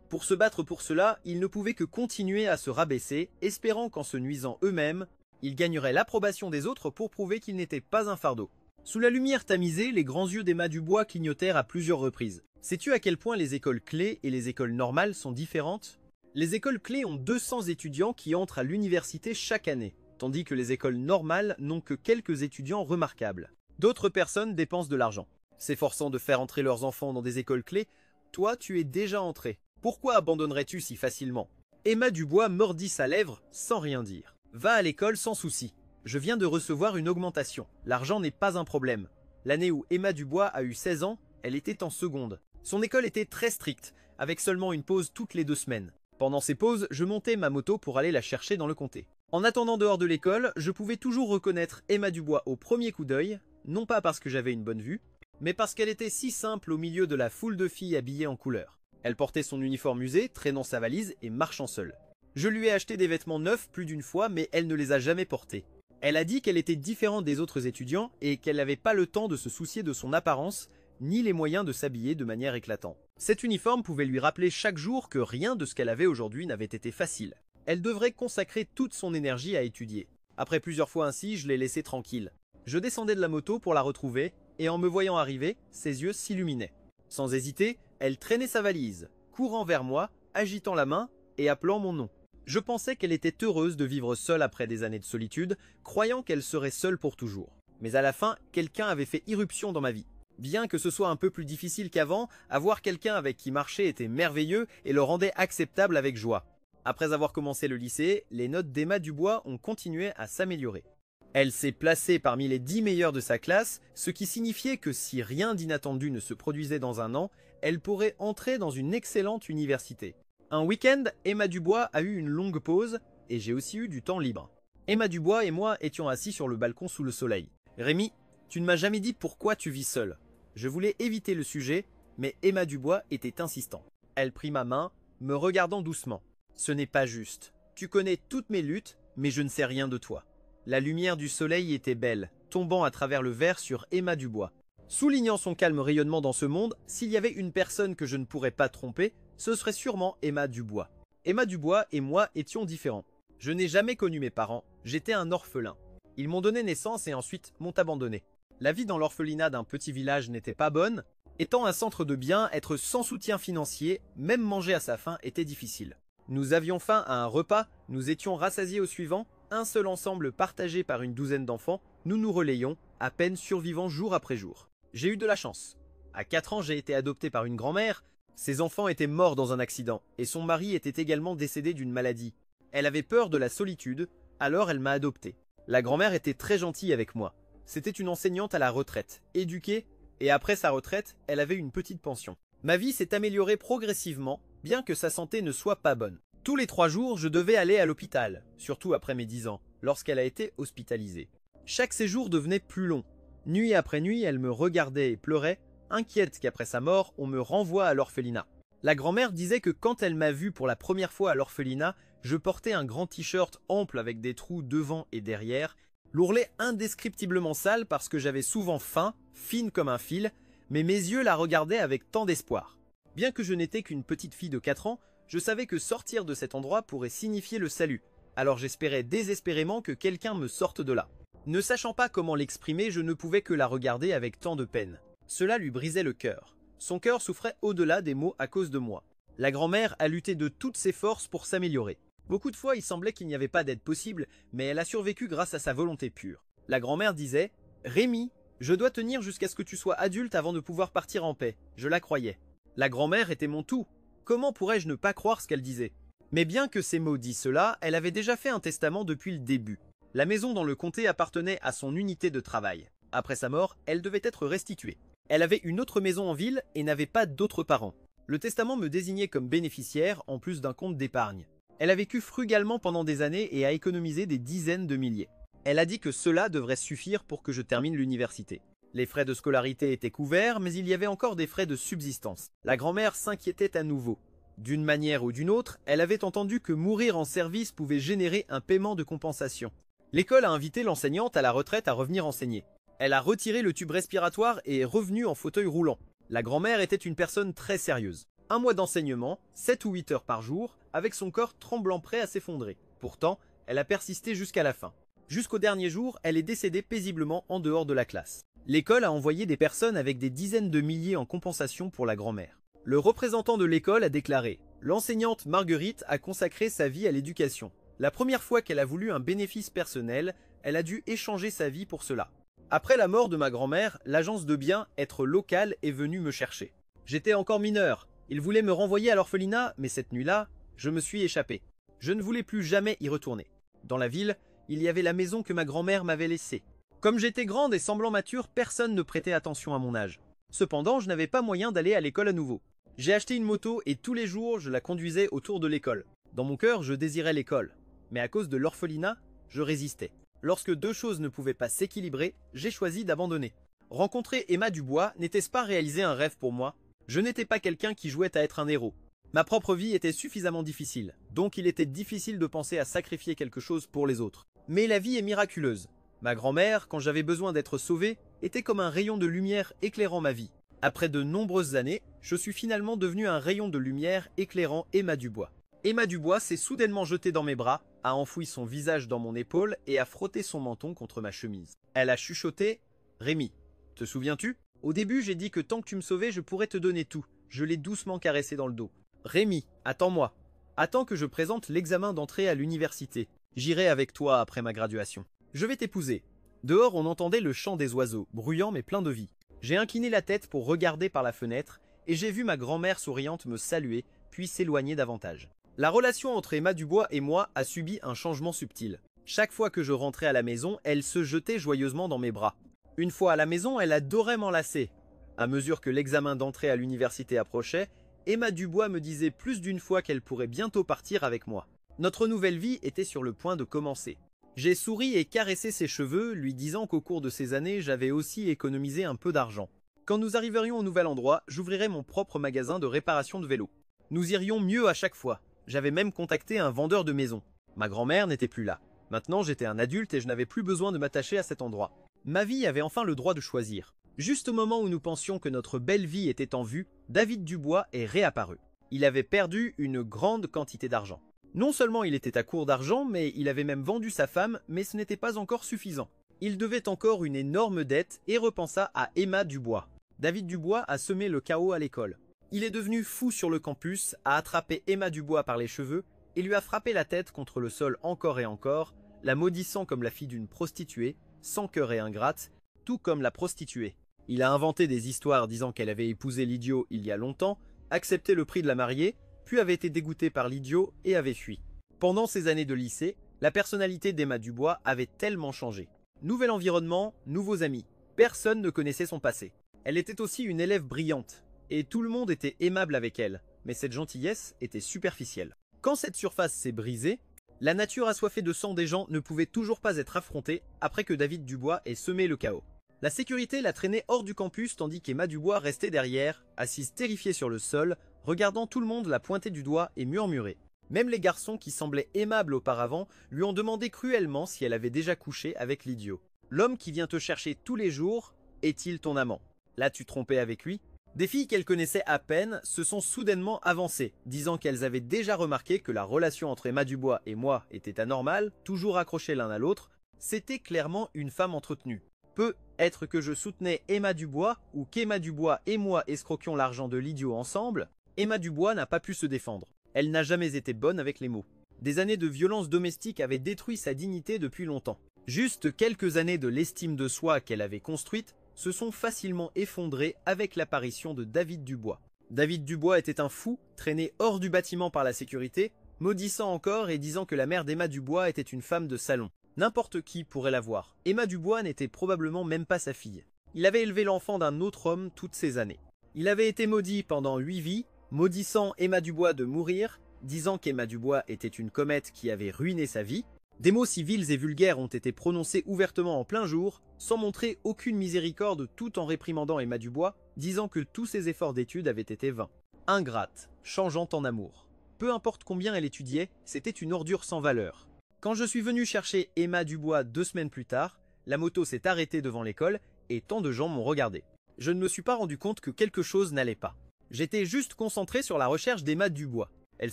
Pour se battre pour cela, ils ne pouvaient que continuer à se rabaisser, espérant qu'en se nuisant eux-mêmes, ils gagneraient l'approbation des autres pour prouver qu'ils n'étaient pas un fardeau. Sous la lumière tamisée, les grands yeux d'Emma Dubois clignotèrent à plusieurs reprises. Sais-tu à quel point les écoles clés et les écoles normales sont différentes? Les écoles clés ont 200 étudiants qui entrent à l'université chaque année, tandis que les écoles normales n'ont que quelques étudiants remarquables. D'autres personnes dépensent de l'argent. S'efforçant de faire entrer leurs enfants dans des écoles clés, toi tu es déjà entré. Pourquoi abandonnerais-tu si facilement? Emma Dubois mordit sa lèvre sans rien dire. Va à l'école sans souci. Je viens de recevoir une augmentation. L'argent n'est pas un problème. L'année où Emma Dubois a eu 16 ans, elle était en seconde. Son école était très stricte, avec seulement une pause toutes les 2 semaines. Pendant ces pauses, je montais ma moto pour aller la chercher dans le comté. En attendant dehors de l'école, je pouvais toujours reconnaître Emma Dubois au premier coup d'œil, non pas parce que j'avais une bonne vue, mais parce qu'elle était si simple au milieu de la foule de filles habillées en couleur. Elle portait son uniforme usé, traînant sa valise et marchant seule. Je lui ai acheté des vêtements neufs plus d'une fois, mais elle ne les a jamais portés. Elle a dit qu'elle était différente des autres étudiants et qu'elle n'avait pas le temps de se soucier de son apparence, ni les moyens de s'habiller de manière éclatante. Cet uniforme pouvait lui rappeler chaque jour que rien de ce qu'elle avait aujourd'hui n'avait été facile. Elle devrait consacrer toute son énergie à étudier. Après plusieurs fois ainsi, je l'ai laissée tranquille. Je descendais de la moto pour la retrouver, et en me voyant arriver, ses yeux s'illuminaient. Sans hésiter, elle traînait sa valise, courant vers moi, agitant la main et appelant mon nom. Je pensais qu'elle était heureuse de vivre seule après des années de solitude, croyant qu'elle serait seule pour toujours. Mais à la fin, quelqu'un avait fait irruption dans ma vie. Bien que ce soit un peu plus difficile qu'avant, avoir quelqu'un avec qui marcher était merveilleux et le rendait acceptable avec joie. Après avoir commencé le lycée, les notes d'Emma Dubois ont continué à s'améliorer. Elle s'est placée parmi les 10 meilleures de sa classe, ce qui signifiait que si rien d'inattendu ne se produisait dans un an, elle pourrait entrer dans une excellente université. Un week-end, Emma Dubois a eu une longue pause et j'ai aussi eu du temps libre. Emma Dubois et moi étions assis sur le balcon sous le soleil. Rémi, tu ne m'as jamais dit pourquoi tu vis seul. Je voulais éviter le sujet, mais Emma Dubois était insistant. Elle prit ma main, me regardant doucement. Ce n'est pas juste. Tu connais toutes mes luttes, mais je ne sais rien de toi. La lumière du soleil était belle, tombant à travers le verre sur Emma Dubois. Soulignant son calme rayonnement dans ce monde, s'il y avait une personne que je ne pourrais pas tromper, ce serait sûrement Emma Dubois. Emma Dubois et moi étions différents. Je n'ai jamais connu mes parents, j'étais un orphelin. Ils m'ont donné naissance et ensuite m'ont abandonné. La vie dans l'orphelinat d'un petit village n'était pas bonne. Étant un centre de biens, être sans soutien financier, même manger à sa faim était difficile. Nous avions faim à un repas, nous étions rassasiés au suivant, un seul ensemble partagé par une douzaine d'enfants, nous nous relayions, à peine survivant jour après jour. J'ai eu de la chance. À 4 ans, j'ai été adopté par une grand-mère. Ses enfants étaient morts dans un accident, et son mari était également décédé d'une maladie. Elle avait peur de la solitude, alors elle m'a adopté. La grand-mère était très gentille avec moi. C'était une enseignante à la retraite, éduquée, et après sa retraite, elle avait une petite pension. Ma vie s'est améliorée progressivement, bien que sa santé ne soit pas bonne. Tous les 3 jours, je devais aller à l'hôpital, surtout après mes 10 ans, lorsqu'elle a été hospitalisée. Chaque séjour devenait plus long. Nuit après nuit, elle me regardait et pleurait, inquiète qu'après sa mort, on me renvoie à l'orphelinat. La grand-mère disait que quand elle m'a vu pour la première fois à l'orphelinat, je portais un grand t-shirt ample avec des trous devant et derrière, l'ourlet indescriptiblement sale parce que j'avais souvent faim, fine comme un fil, mais mes yeux la regardaient avec tant d'espoir. Bien que je n'étais qu'une petite fille de 4 ans, je savais que sortir de cet endroit pourrait signifier le salut, alors j'espérais désespérément que quelqu'un me sorte de là. Ne sachant pas comment l'exprimer, je ne pouvais que la regarder avec tant de peine. Cela lui brisait le cœur. Son cœur souffrait au-delà des mots à cause de moi. La grand-mère a lutté de toutes ses forces pour s'améliorer. Beaucoup de fois, il semblait qu'il n'y avait pas d'aide possible, mais elle a survécu grâce à sa volonté pure. La grand-mère disait « Rémi, je dois tenir jusqu'à ce que tu sois adulte avant de pouvoir partir en paix. » Je la croyais. La grand-mère était mon tout. Comment pourrais-je ne pas croire ce qu'elle disait? Mais bien que ces mots disent cela, elle avait déjà fait un testament depuis le début. La maison dans le comté appartenait à son unité de travail. Après sa mort, elle devait être restituée. Elle avait une autre maison en ville et n'avait pas d'autres parents. Le testament me désignait comme bénéficiaire en plus d'un compte d'épargne. Elle a vécu frugalement pendant des années et a économisé des dizaines de milliers. Elle a dit que cela devrait suffire pour que je termine l'université. Les frais de scolarité étaient couverts, mais il y avait encore des frais de subsistance. La grand-mère s'inquiétait à nouveau. D'une manière ou d'une autre, elle avait entendu que mourir en service pouvait générer un paiement de compensation. L'école a invité l'enseignante à la retraite à revenir enseigner. Elle a retiré le tube respiratoire et est revenue en fauteuil roulant. La grand-mère était une personne très sérieuse. 1 mois d'enseignement, 7 ou 8 heures par jour, avec son corps tremblant prêt à s'effondrer. Pourtant, elle a persisté jusqu'à la fin. Jusqu'au dernier jour, elle est décédée paisiblement en dehors de la classe. L'école a envoyé des personnes avec des dizaines de milliers en compensation pour la grand-mère. Le représentant de l'école a déclaré « L'enseignante Marguerite a consacré sa vie à l'éducation. La première fois qu'elle a voulu un bénéfice personnel, elle a dû échanger sa vie pour cela. Après la mort de ma grand-mère, l'agence de biens Être Local est venue me chercher. J'étais encore mineur. Ils voulaient me renvoyer à l'orphelinat, mais cette nuit-là, je me suis échappé. Je ne voulais plus jamais y retourner. Dans la ville, il y avait la maison que ma grand-mère m'avait laissée. Comme j'étais grande et semblant mature, personne ne prêtait attention à mon âge. Cependant, je n'avais pas moyen d'aller à l'école à nouveau. J'ai acheté une moto et tous les jours, je la conduisais autour de l'école. Dans mon cœur, je désirais l'école. Mais à cause de l'orphelinat, je résistais. Lorsque 2 choses ne pouvaient pas s'équilibrer, j'ai choisi d'abandonner. Rencontrer Emma Dubois, n'était-ce pas réaliser un rêve pour moi? Je n'étais pas quelqu'un qui jouait à être un héros. Ma propre vie était suffisamment difficile, donc il était difficile de penser à sacrifier quelque chose pour les autres. Mais la vie est miraculeuse. Ma grand-mère, quand j'avais besoin d'être sauvé, était comme un rayon de lumière éclairant ma vie. Après de nombreuses années, je suis finalement devenu un rayon de lumière éclairant Emma Dubois. Emma Dubois s'est soudainement jetée dans mes bras, a enfoui son visage dans mon épaule et a frotté son menton contre ma chemise. Elle a chuchoté « Rémi, te souviens-tu ? Au début, j'ai dit que tant que tu me sauvais, je pourrais te donner tout. Je l'ai doucement caressé dans le dos. Rémi, attends-moi. Attends que je présente l'examen d'entrée à l'université. J'irai avec toi après ma graduation. Je vais t'épouser. » Dehors, on entendait le chant des oiseaux, bruyant mais plein de vie. J'ai incliné la tête pour regarder par la fenêtre et j'ai vu ma grand-mère souriante me saluer, puis s'éloigner davantage. La relation entre Emma Dubois et moi a subi un changement subtil. Chaque fois que je rentrais à la maison, elle se jetait joyeusement dans mes bras. Une fois à la maison, elle adorait m'enlacer. À mesure que l'examen d'entrée à l'université approchait, Emma Dubois me disait plus d'une fois qu'elle pourrait bientôt partir avec moi. Notre nouvelle vie était sur le point de commencer. J'ai souri et caressé ses cheveux, lui disant qu'au cours de ces années, j'avais aussi économisé un peu d'argent. Quand nous arriverions au nouvel endroit, j'ouvrirais mon propre magasin de réparation de vélos. Nous irions mieux à chaque fois. J'avais même contacté un vendeur de maison. Ma grand-mère n'était plus là. Maintenant, j'étais un adulte et je n'avais plus besoin de m'attacher à cet endroit. Ma vie avait enfin le droit de choisir. Juste au moment où nous pensions que notre belle vie était en vue, David Dubois est réapparu. Il avait perdu une grande quantité d'argent. Non seulement il était à court d'argent, mais il avait même vendu sa femme, mais ce n'était pas encore suffisant. Il devait encore une énorme dette et repensa à Emma Dubois. David Dubois a semé le chaos à l'école. Il est devenu fou sur le campus, a attrapé Emma Dubois par les cheveux et lui a frappé la tête contre le sol encore et encore, la maudissant comme la fille d'une prostituée, sans cœur et ingrate, tout comme la prostituée. Il a inventé des histoires disant qu'elle avait épousé l'idiot il y a longtemps, accepté le prix de la mariée, puis avait été dégoûté par l'idiot et avait fui. Pendant ses années de lycée, la personnalité d'Emma Dubois avait tellement changé. Nouvel environnement, nouveaux amis. Personne ne connaissait son passé. Elle était aussi une élève brillante, et tout le monde était aimable avec elle, mais cette gentillesse était superficielle. Quand cette surface s'est brisée, la nature assoiffée de sang des gens ne pouvait toujours pas être affrontée après que David Dubois ait semé le chaos. La sécurité la traînait hors du campus tandis qu'Emma Dubois restait derrière, assise terrifiée sur le sol, regardant tout le monde la pointer du doigt et murmurer. Même les garçons qui semblaient aimables auparavant lui ont demandé cruellement si elle avait déjà couché avec l'idiot. L'homme qui vient te chercher tous les jours, est-il ton amant? L'as-tu trompé avec lui? Des filles qu'elle connaissait à peine se sont soudainement avancées, disant qu'elles avaient déjà remarqué que la relation entre Emma Dubois et moi était anormale, toujours accrochés l'un à l'autre. C'était clairement une femme entretenue. Peut être que je soutenais Emma Dubois ou qu'Emma Dubois et moi escroquions l'argent de l'idiot ensemble. Emma Dubois n'a pas pu se défendre. Elle n'a jamais été bonne avec les mots. Des années de violence domestique avaient détruit sa dignité depuis longtemps. Juste quelques années de l'estime de soi qu'elle avait construite se sont facilement effondrées avec l'apparition de David Dubois. David Dubois était un fou, traîné hors du bâtiment par la sécurité, maudissant encore et disant que la mère d'Emma Dubois était une femme de salon. N'importe qui pourrait la voir. Emma Dubois n'était probablement même pas sa fille. Il avait élevé l'enfant d'un autre homme toutes ces années. Il avait été maudit pendant 8 vies, maudissant Emma Dubois de mourir, disant qu'Emma Dubois était une comète qui avait ruiné sa vie. Des mots si vils et vulgaires ont été prononcés ouvertement en plein jour, sans montrer aucune miséricorde tout en réprimandant Emma Dubois, disant que tous ses efforts d'études avaient été vains. Ingrate, changeante en amour. Peu importe combien elle étudiait, c'était une ordure sans valeur. Quand je suis venu chercher Emma Dubois 2 semaines plus tard, la moto s'est arrêtée devant l'école et tant de gens m'ont regardé. Je ne me suis pas rendu compte que quelque chose n'allait pas. J'étais juste concentré sur la recherche d'Emma Dubois. Elle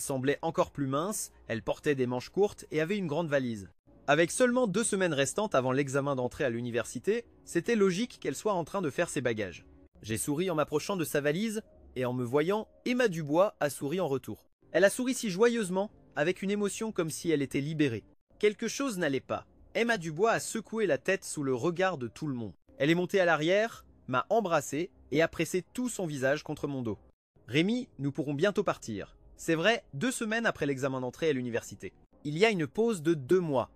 semblait encore plus mince, elle portait des manches courtes et avait une grande valise. Avec seulement 2 semaines restantes avant l'examen d'entrée à l'université, c'était logique qu'elle soit en train de faire ses bagages. J'ai souri en m'approchant de sa valise, et en me voyant, Emma Dubois a souri en retour. Elle a souri si joyeusement, avec une émotion comme si elle était libérée. Quelque chose n'allait pas. Emma Dubois a secoué la tête sous le regard de tout le monde. Elle est montée à l'arrière, m'a embrassé et a pressé tout son visage contre mon dos. « Rémi, nous pourrons bientôt partir. » C'est vrai, 2 semaines après l'examen d'entrée à l'université. Il y a une pause de 2 mois.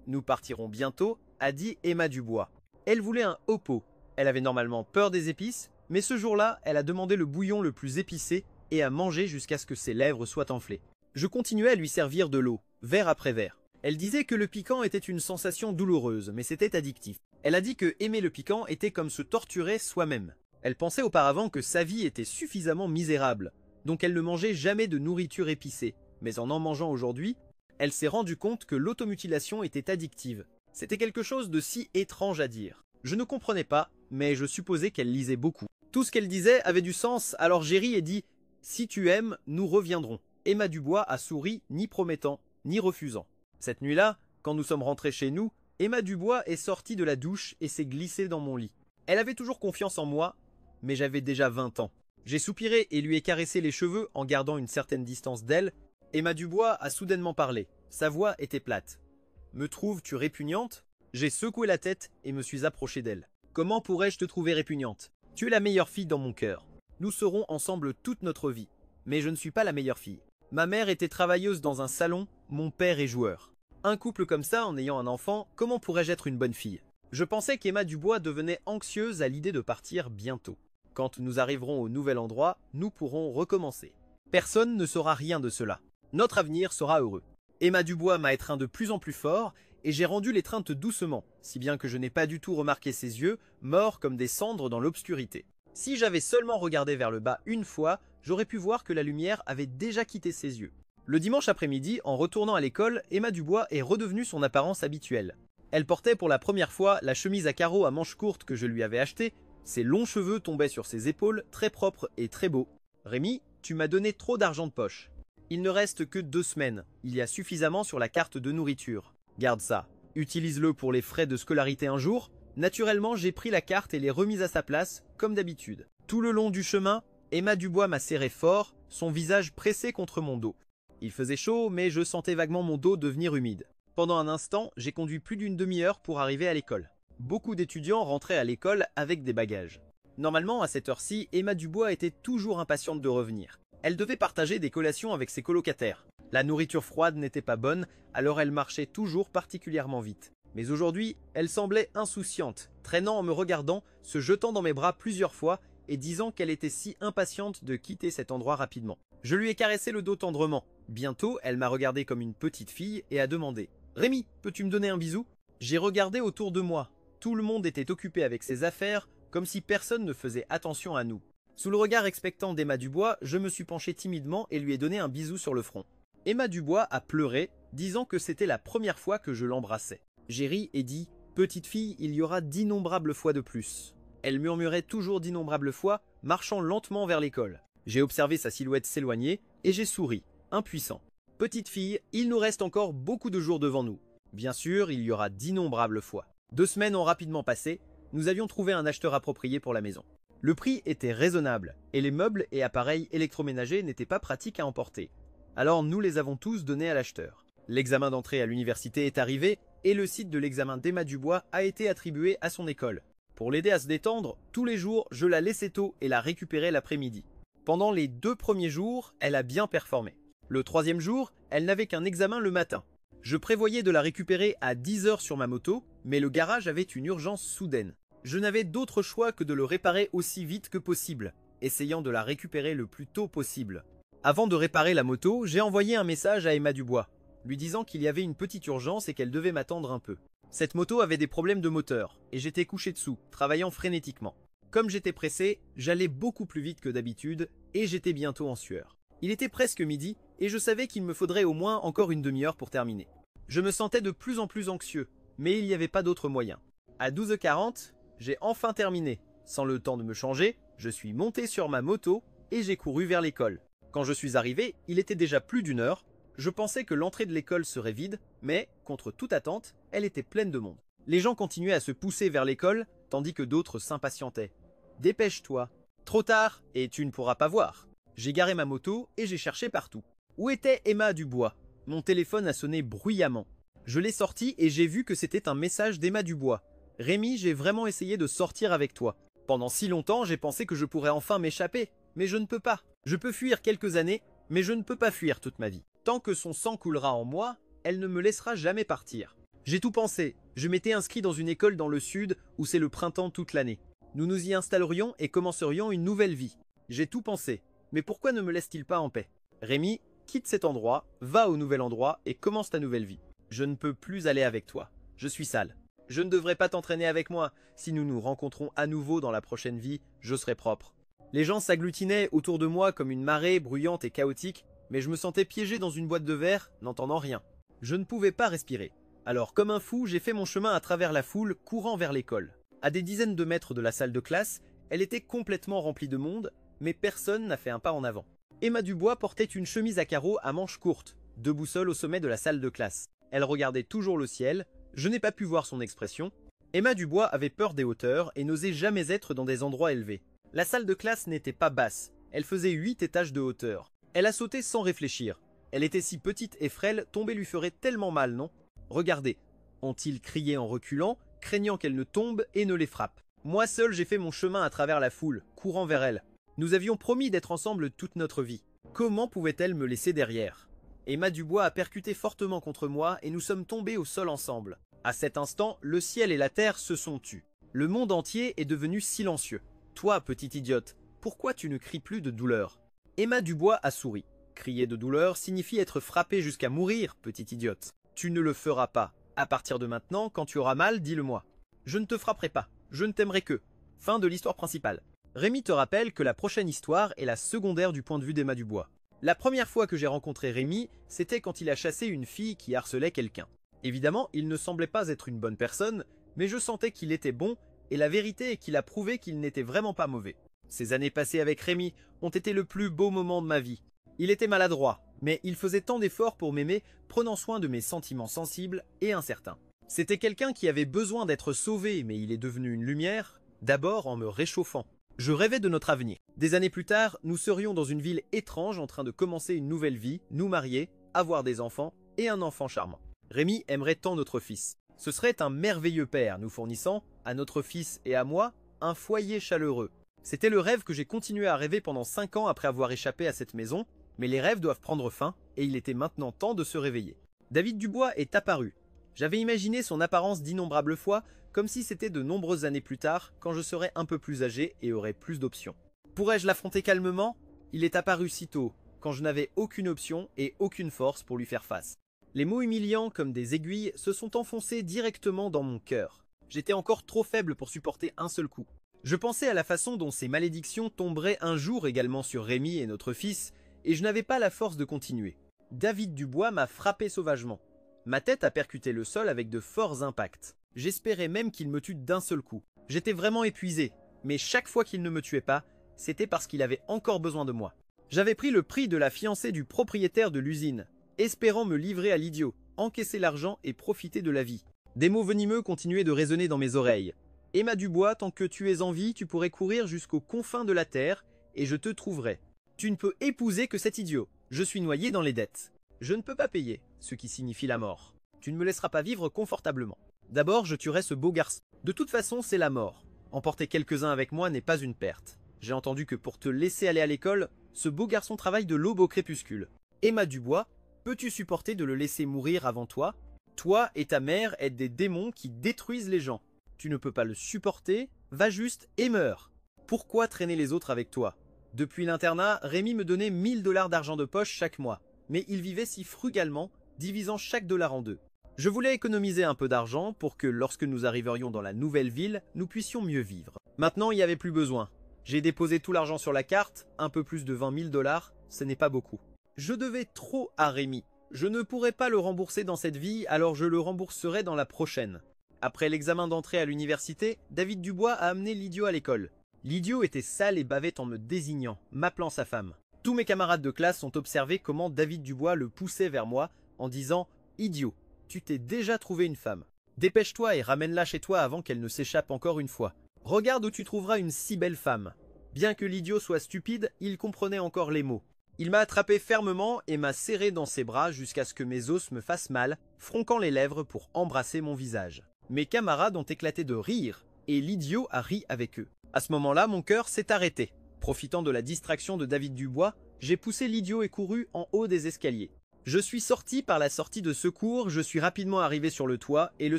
Nous partirons bientôt, a dit Emma Dubois. Elle voulait un Oppo. Elle avait normalement peur des épices, mais ce jour-là, elle a demandé le bouillon le plus épicé et a mangé jusqu'à ce que ses lèvres soient enflées. Je continuais à lui servir de l'eau, verre après verre. Elle disait que le piquant était une sensation douloureuse, mais c'était addictif. Elle a dit que aimer le piquant était comme se torturer soi-même. Elle pensait auparavant que sa vie était suffisamment misérable, donc elle ne mangeait jamais de nourriture épicée. Mais en mangeant aujourd'hui, elle s'est rendue compte que l'automutilation était addictive. C'était quelque chose de si étrange à dire. Je ne comprenais pas, mais je supposais qu'elle lisait beaucoup. Tout ce qu'elle disait avait du sens, alors j'ai ri et dit « Si tu aimes, nous reviendrons ». Emma Dubois a souri, ni promettant, ni refusant. Cette nuit-là, quand nous sommes rentrés chez nous, Emma Dubois est sortie de la douche et s'est glissée dans mon lit. Elle avait toujours confiance en moi, mais j'avais déjà 20 ans. J'ai soupiré et lui ai caressé les cheveux en gardant une certaine distance d'elle. Emma Dubois a soudainement parlé. Sa voix était plate. « Me trouves-tu répugnante ?» J'ai secoué la tête et me suis approché d'elle. « Comment pourrais-je te trouver répugnante? Tu es la meilleure fille dans mon cœur. Nous serons ensemble toute notre vie. Mais je ne suis pas la meilleure fille. Ma mère était travailleuse dans un salon, mon père est joueur. Un couple comme ça, en ayant un enfant, comment pourrais-je être une bonne fille? Je pensais qu'Emma Dubois devenait anxieuse à l'idée de partir bientôt. Quand nous arriverons au nouvel endroit, nous pourrons recommencer. Personne ne saura rien de cela. Notre avenir sera heureux. Emma Dubois m'a étreint de plus en plus fort, et j'ai rendu l'étreinte doucement, si bien que je n'ai pas du tout remarqué ses yeux, morts comme des cendres dans l'obscurité. Si j'avais seulement regardé vers le bas une fois, j'aurais pu voir que la lumière avait déjà quitté ses yeux. Le dimanche après-midi, en retournant à l'école, Emma Dubois est redevenue son apparence habituelle. Elle portait pour la première fois la chemise à carreaux à manches courtes que je lui avais achetée, ses longs cheveux tombaient sur ses épaules, très propres et très beaux. « Rémi, tu m'as donné trop d'argent de poche. Il ne reste que 2 semaines. Il y a suffisamment sur la carte de nourriture. Garde ça. Utilise-le pour les frais de scolarité un jour. Naturellement, j'ai pris la carte et l'ai remise à sa place, comme d'habitude. Tout le long du chemin, Emma Dubois m'a serré fort, son visage pressé contre mon dos. Il faisait chaud, mais je sentais vaguement mon dos devenir humide. Pendant un instant, j'ai conduit plus d'une demi-heure pour arriver à l'école. Beaucoup d'étudiants rentraient à l'école avec des bagages. Normalement, à cette heure-ci, Emma Dubois était toujours impatiente de revenir. Elle devait partager des collations avec ses colocataires. La nourriture froide n'était pas bonne, alors elle marchait toujours particulièrement vite. Mais aujourd'hui, elle semblait insouciante, traînant en me regardant, se jetant dans mes bras plusieurs fois et disant qu'elle était si impatiente de quitter cet endroit rapidement. Je lui ai caressé le dos tendrement. Bientôt, elle m'a regardé comme une petite fille et a demandé « Rémi, peux-tu me donner un bisou ?» J'ai regardé autour de moi. Tout le monde était occupé avec ses affaires, comme si personne ne faisait attention à nous. Sous le regard expectant d'Emma Dubois, je me suis penché timidement et lui ai donné un bisou sur le front. Emma Dubois a pleuré, disant que c'était la première fois que je l'embrassais. J'ai ri et dit « Petite fille, il y aura d'innombrables fois de plus ». Elle murmurait toujours d'innombrables fois, marchant lentement vers l'école. J'ai observé sa silhouette s'éloigner et j'ai souri, impuissant. « Petite fille, il nous reste encore beaucoup de jours devant nous. Bien sûr, il y aura d'innombrables fois. » 2 semaines ont rapidement passé, nous avions trouvé un acheteur approprié pour la maison. Le prix était raisonnable, et les meubles et appareils électroménagers n'étaient pas pratiques à emporter. Alors nous les avons tous donnés à l'acheteur. L'examen d'entrée à l'université est arrivé, et le site de l'examen d'Emma Dubois a été attribué à son école. Pour l'aider à se détendre, tous les jours, je la laissais tôt et la récupérais l'après-midi. Pendant les 2 premiers jours, elle a bien performé. Le 3e jour, elle n'avait qu'un examen le matin. Je prévoyais de la récupérer à 10 h sur ma moto, mais le garage avait une urgence soudaine. Je n'avais d'autre choix que de le réparer aussi vite que possible, essayant de la récupérer le plus tôt possible. Avant de réparer la moto, j'ai envoyé un message à Emma Dubois, lui disant qu'il y avait une petite urgence et qu'elle devait m'attendre un peu. Cette moto avait des problèmes de moteur, et j'étais couché dessous, travaillant frénétiquement. Comme j'étais pressé, j'allais beaucoup plus vite que d'habitude, et j'étais bientôt en sueur. Il était presque midi, et je savais qu'il me faudrait au moins encore une demi-heure pour terminer. Je me sentais de plus en plus anxieux, mais il n'y avait pas d'autre moyen. À 12 h 40, j'ai enfin terminé. Sans le temps de me changer, je suis monté sur ma moto et j'ai couru vers l'école. Quand je suis arrivé, il était déjà plus d'1 heure. Je pensais que l'entrée de l'école serait vide, mais, contre toute attente, elle était pleine de monde. Les gens continuaient à se pousser vers l'école, tandis que d'autres s'impatientaient. « Dépêche-toi. Trop tard, et tu ne pourras pas voir. » J'ai garé ma moto et j'ai cherché partout. Où était Emma Dubois? Mon téléphone a sonné bruyamment. Je l'ai sorti et j'ai vu que c'était un message d'Emma Dubois. « Rémi, j'ai vraiment essayé de sortir avec toi. Pendant si longtemps, j'ai pensé que je pourrais enfin m'échapper, mais je ne peux pas. Je peux fuir quelques années, mais je ne peux pas fuir toute ma vie. Tant que son sang coulera en moi, elle ne me laissera jamais partir. J'ai tout pensé. Je m'étais inscrit dans une école dans le sud où c'est le printemps toute l'année. Nous nous y installerions et commencerions une nouvelle vie. J'ai tout pensé. Mais pourquoi ne me laisse-t-il pas en paix? Rémi, quitte cet endroit, va au nouvel endroit et commence ta nouvelle vie. Je ne peux plus aller avec toi. Je suis sale. Je ne devrais pas t'entraîner avec moi. Si nous nous rencontrons à nouveau dans la prochaine vie, je serai propre. » Les gens s'agglutinaient autour de moi comme une marée bruyante et chaotique, mais je me sentais piégé dans une boîte de verre, n'entendant rien. Je ne pouvais pas respirer. Alors, comme un fou, j'ai fait mon chemin à travers la foule, courant vers l'école. À des dizaines de mètres de la salle de classe, elle était complètement remplie de monde, mais personne n'a fait un pas en avant. Emma Dubois portait une chemise à carreaux à manches courtes, debout seule au sommet de la salle de classe. Elle regardait toujours le ciel. Je n'ai pas pu voir son expression. Emma Dubois avait peur des hauteurs et n'osait jamais être dans des endroits élevés. La salle de classe n'était pas basse, elle faisait 8 étages de hauteur. Elle a sauté sans réfléchir. Elle était si petite et frêle, tomber lui ferait tellement mal, non? Regardez, ont-ils crié en reculant, craignant qu'elle ne tombe et ne les frappe. Moi seul j'ai fait mon chemin à travers la foule, courant vers elle. Nous avions promis d'être ensemble toute notre vie. Comment pouvait-elle me laisser derrière? Emma Dubois a percuté fortement contre moi et nous sommes tombés au sol ensemble. À cet instant, le ciel et la terre se sont tus. Le monde entier est devenu silencieux. Toi, petite idiote, pourquoi tu ne cries plus de douleur? Emma Dubois a souri. Crier de douleur signifie être frappé jusqu'à mourir, petite idiote. Tu ne le feras pas. À partir de maintenant, quand tu auras mal, dis-le-moi. Je ne te frapperai pas. Je ne t'aimerai que. Fin de l'histoire principale. Rémi te rappelle que la prochaine histoire est la secondaire du point de vue d'Emma Dubois. La première fois que j'ai rencontré Rémi, c'était quand il a chassé une fille qui harcelait quelqu'un. Évidemment, il ne semblait pas être une bonne personne, mais je sentais qu'il était bon, et la vérité est qu'il a prouvé qu'il n'était vraiment pas mauvais. Ces années passées avec Rémi ont été le plus beau moment de ma vie. Il était maladroit, mais il faisait tant d'efforts pour m'aimer, prenant soin de mes sentiments sensibles et incertains. C'était quelqu'un qui avait besoin d'être sauvé, mais il est devenu une lumière, d'abord en me réchauffant. Je rêvais de notre avenir. Des années plus tard, nous serions dans une ville étrange en train de commencer une nouvelle vie, nous marier, avoir des enfants et un enfant charmant. Rémi aimerait tant notre fils. Ce serait un merveilleux père, nous fournissant, à notre fils et à moi, un foyer chaleureux. C'était le rêve que j'ai continué à rêver pendant 5 ans après avoir échappé à cette maison, mais les rêves doivent prendre fin et il était maintenant temps de se réveiller. David Dubois est apparu. J'avais imaginé son apparence d'innombrables fois, comme si c'était de nombreuses années plus tard, quand je serais un peu plus âgé et aurais plus d'options. Pourrais-je l'affronter calmement? Il est apparu si tôt, quand je n'avais aucune option et aucune force pour lui faire face. Les mots humiliants comme des aiguilles se sont enfoncés directement dans mon cœur. J'étais encore trop faible pour supporter un seul coup. Je pensais à la façon dont ces malédictions tomberaient un jour également sur Rémi et notre fils, et je n'avais pas la force de continuer. David Dubois m'a frappé sauvagement. Ma tête a percuté le sol avec de forts impacts. J'espérais même qu'il me tue d'un seul coup. J'étais vraiment épuisé, mais chaque fois qu'il ne me tuait pas, c'était parce qu'il avait encore besoin de moi. J'avais pris le prix de la fiancée du propriétaire de l'usine, espérant me livrer à l'idiot, encaisser l'argent et profiter de la vie. Des mots venimeux continuaient de résonner dans mes oreilles. Emma Dubois, tant que tu es en vie, tu pourrais courir jusqu'aux confins de la terre, et je te trouverai. Tu ne peux épouser que cet idiot. Je suis noyé dans les dettes. Je ne peux pas payer, ce qui signifie la mort. Tu ne me laisseras pas vivre confortablement. D'abord, je tuerai ce beau garçon. De toute façon, c'est la mort. Emporter quelques-uns avec moi n'est pas une perte. J'ai entendu que pour te laisser aller à l'école, ce beau garçon travaille de l'aube au crépuscule. Emma Dubois, peux-tu supporter de le laisser mourir avant toi? Toi et ta mère êtes des démons qui détruisent les gens. Tu ne peux pas le supporter, va juste et meurs. Pourquoi traîner les autres avec toi? Depuis l'internat, Rémi me donnait 1000 $ d'argent de poche chaque mois, mais il vivait si frugalement, divisant chaque dollar en deux. Je voulais économiser un peu d'argent pour que lorsque nous arriverions dans la nouvelle ville, nous puissions mieux vivre. Maintenant, il n'y avait plus besoin. J'ai déposé tout l'argent sur la carte, un peu plus de 20 000 $, ce n'est pas beaucoup. Je devais trop à Rémi. Je ne pourrais pas le rembourser dans cette vie, alors je le rembourserai dans la prochaine. Après l'examen d'entrée à l'université, David Dubois a amené l'idiot à l'école. L'idiot était sale et bavait en me désignant, m'appelant sa femme. Tous mes camarades de classe ont observé comment David Dubois le poussait vers moi en disant « Idiot, tu t'es déjà trouvé une femme. Dépêche-toi et ramène-la chez toi avant qu'elle ne s'échappe encore une fois. Regarde où tu trouveras une si belle femme. » Bien que l'idiot soit stupide, il comprenait encore les mots. Il m'a attrapé fermement et m'a serré dans ses bras jusqu'à ce que mes os me fassent mal, fronquant les lèvres pour embrasser mon visage. Mes camarades ont éclaté de rire, et l'idiot a ri avec eux. À ce moment-là, mon cœur s'est arrêté. Profitant de la distraction de David Dubois, j'ai poussé l'idiot et couru en haut des escaliers. Je suis sorti par la sortie de secours, je suis rapidement arrivé sur le toit, et le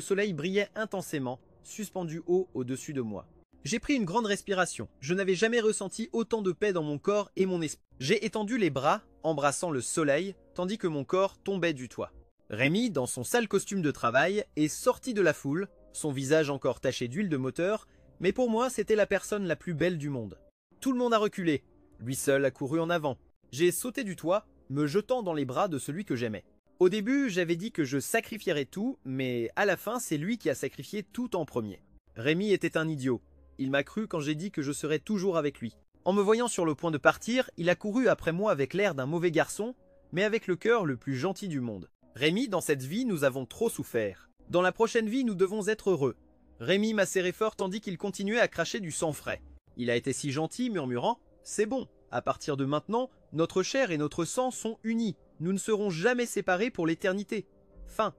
soleil brillait intensément, suspendu haut au-dessus de moi. J'ai pris une grande respiration. Je n'avais jamais ressenti autant de paix dans mon corps et mon esprit. J'ai étendu les bras, embrassant le soleil, tandis que mon corps tombait du toit. Rémi, dans son sale costume de travail, est sorti de la foule, son visage encore taché d'huile de moteur, mais pour moi c'était la personne la plus belle du monde. Tout le monde a reculé. Lui seul a couru en avant. J'ai sauté du toit, me jetant dans les bras de celui que j'aimais. Au début, j'avais dit que je sacrifierais tout, mais à la fin, c'est lui qui a sacrifié tout en premier. Rémi était un idiot. Il m'a cru quand j'ai dit que je serais toujours avec lui. En me voyant sur le point de partir, il a couru après moi avec l'air d'un mauvais garçon, mais avec le cœur le plus gentil du monde. Rémi, dans cette vie, nous avons trop souffert. Dans la prochaine vie, nous devons être heureux. Rémi m'a serré fort tandis qu'il continuait à cracher du sang frais. Il a été si gentil, murmurant « C'est bon, à partir de maintenant, notre chair et notre sang sont unis. Nous ne serons jamais séparés pour l'éternité. » Fin.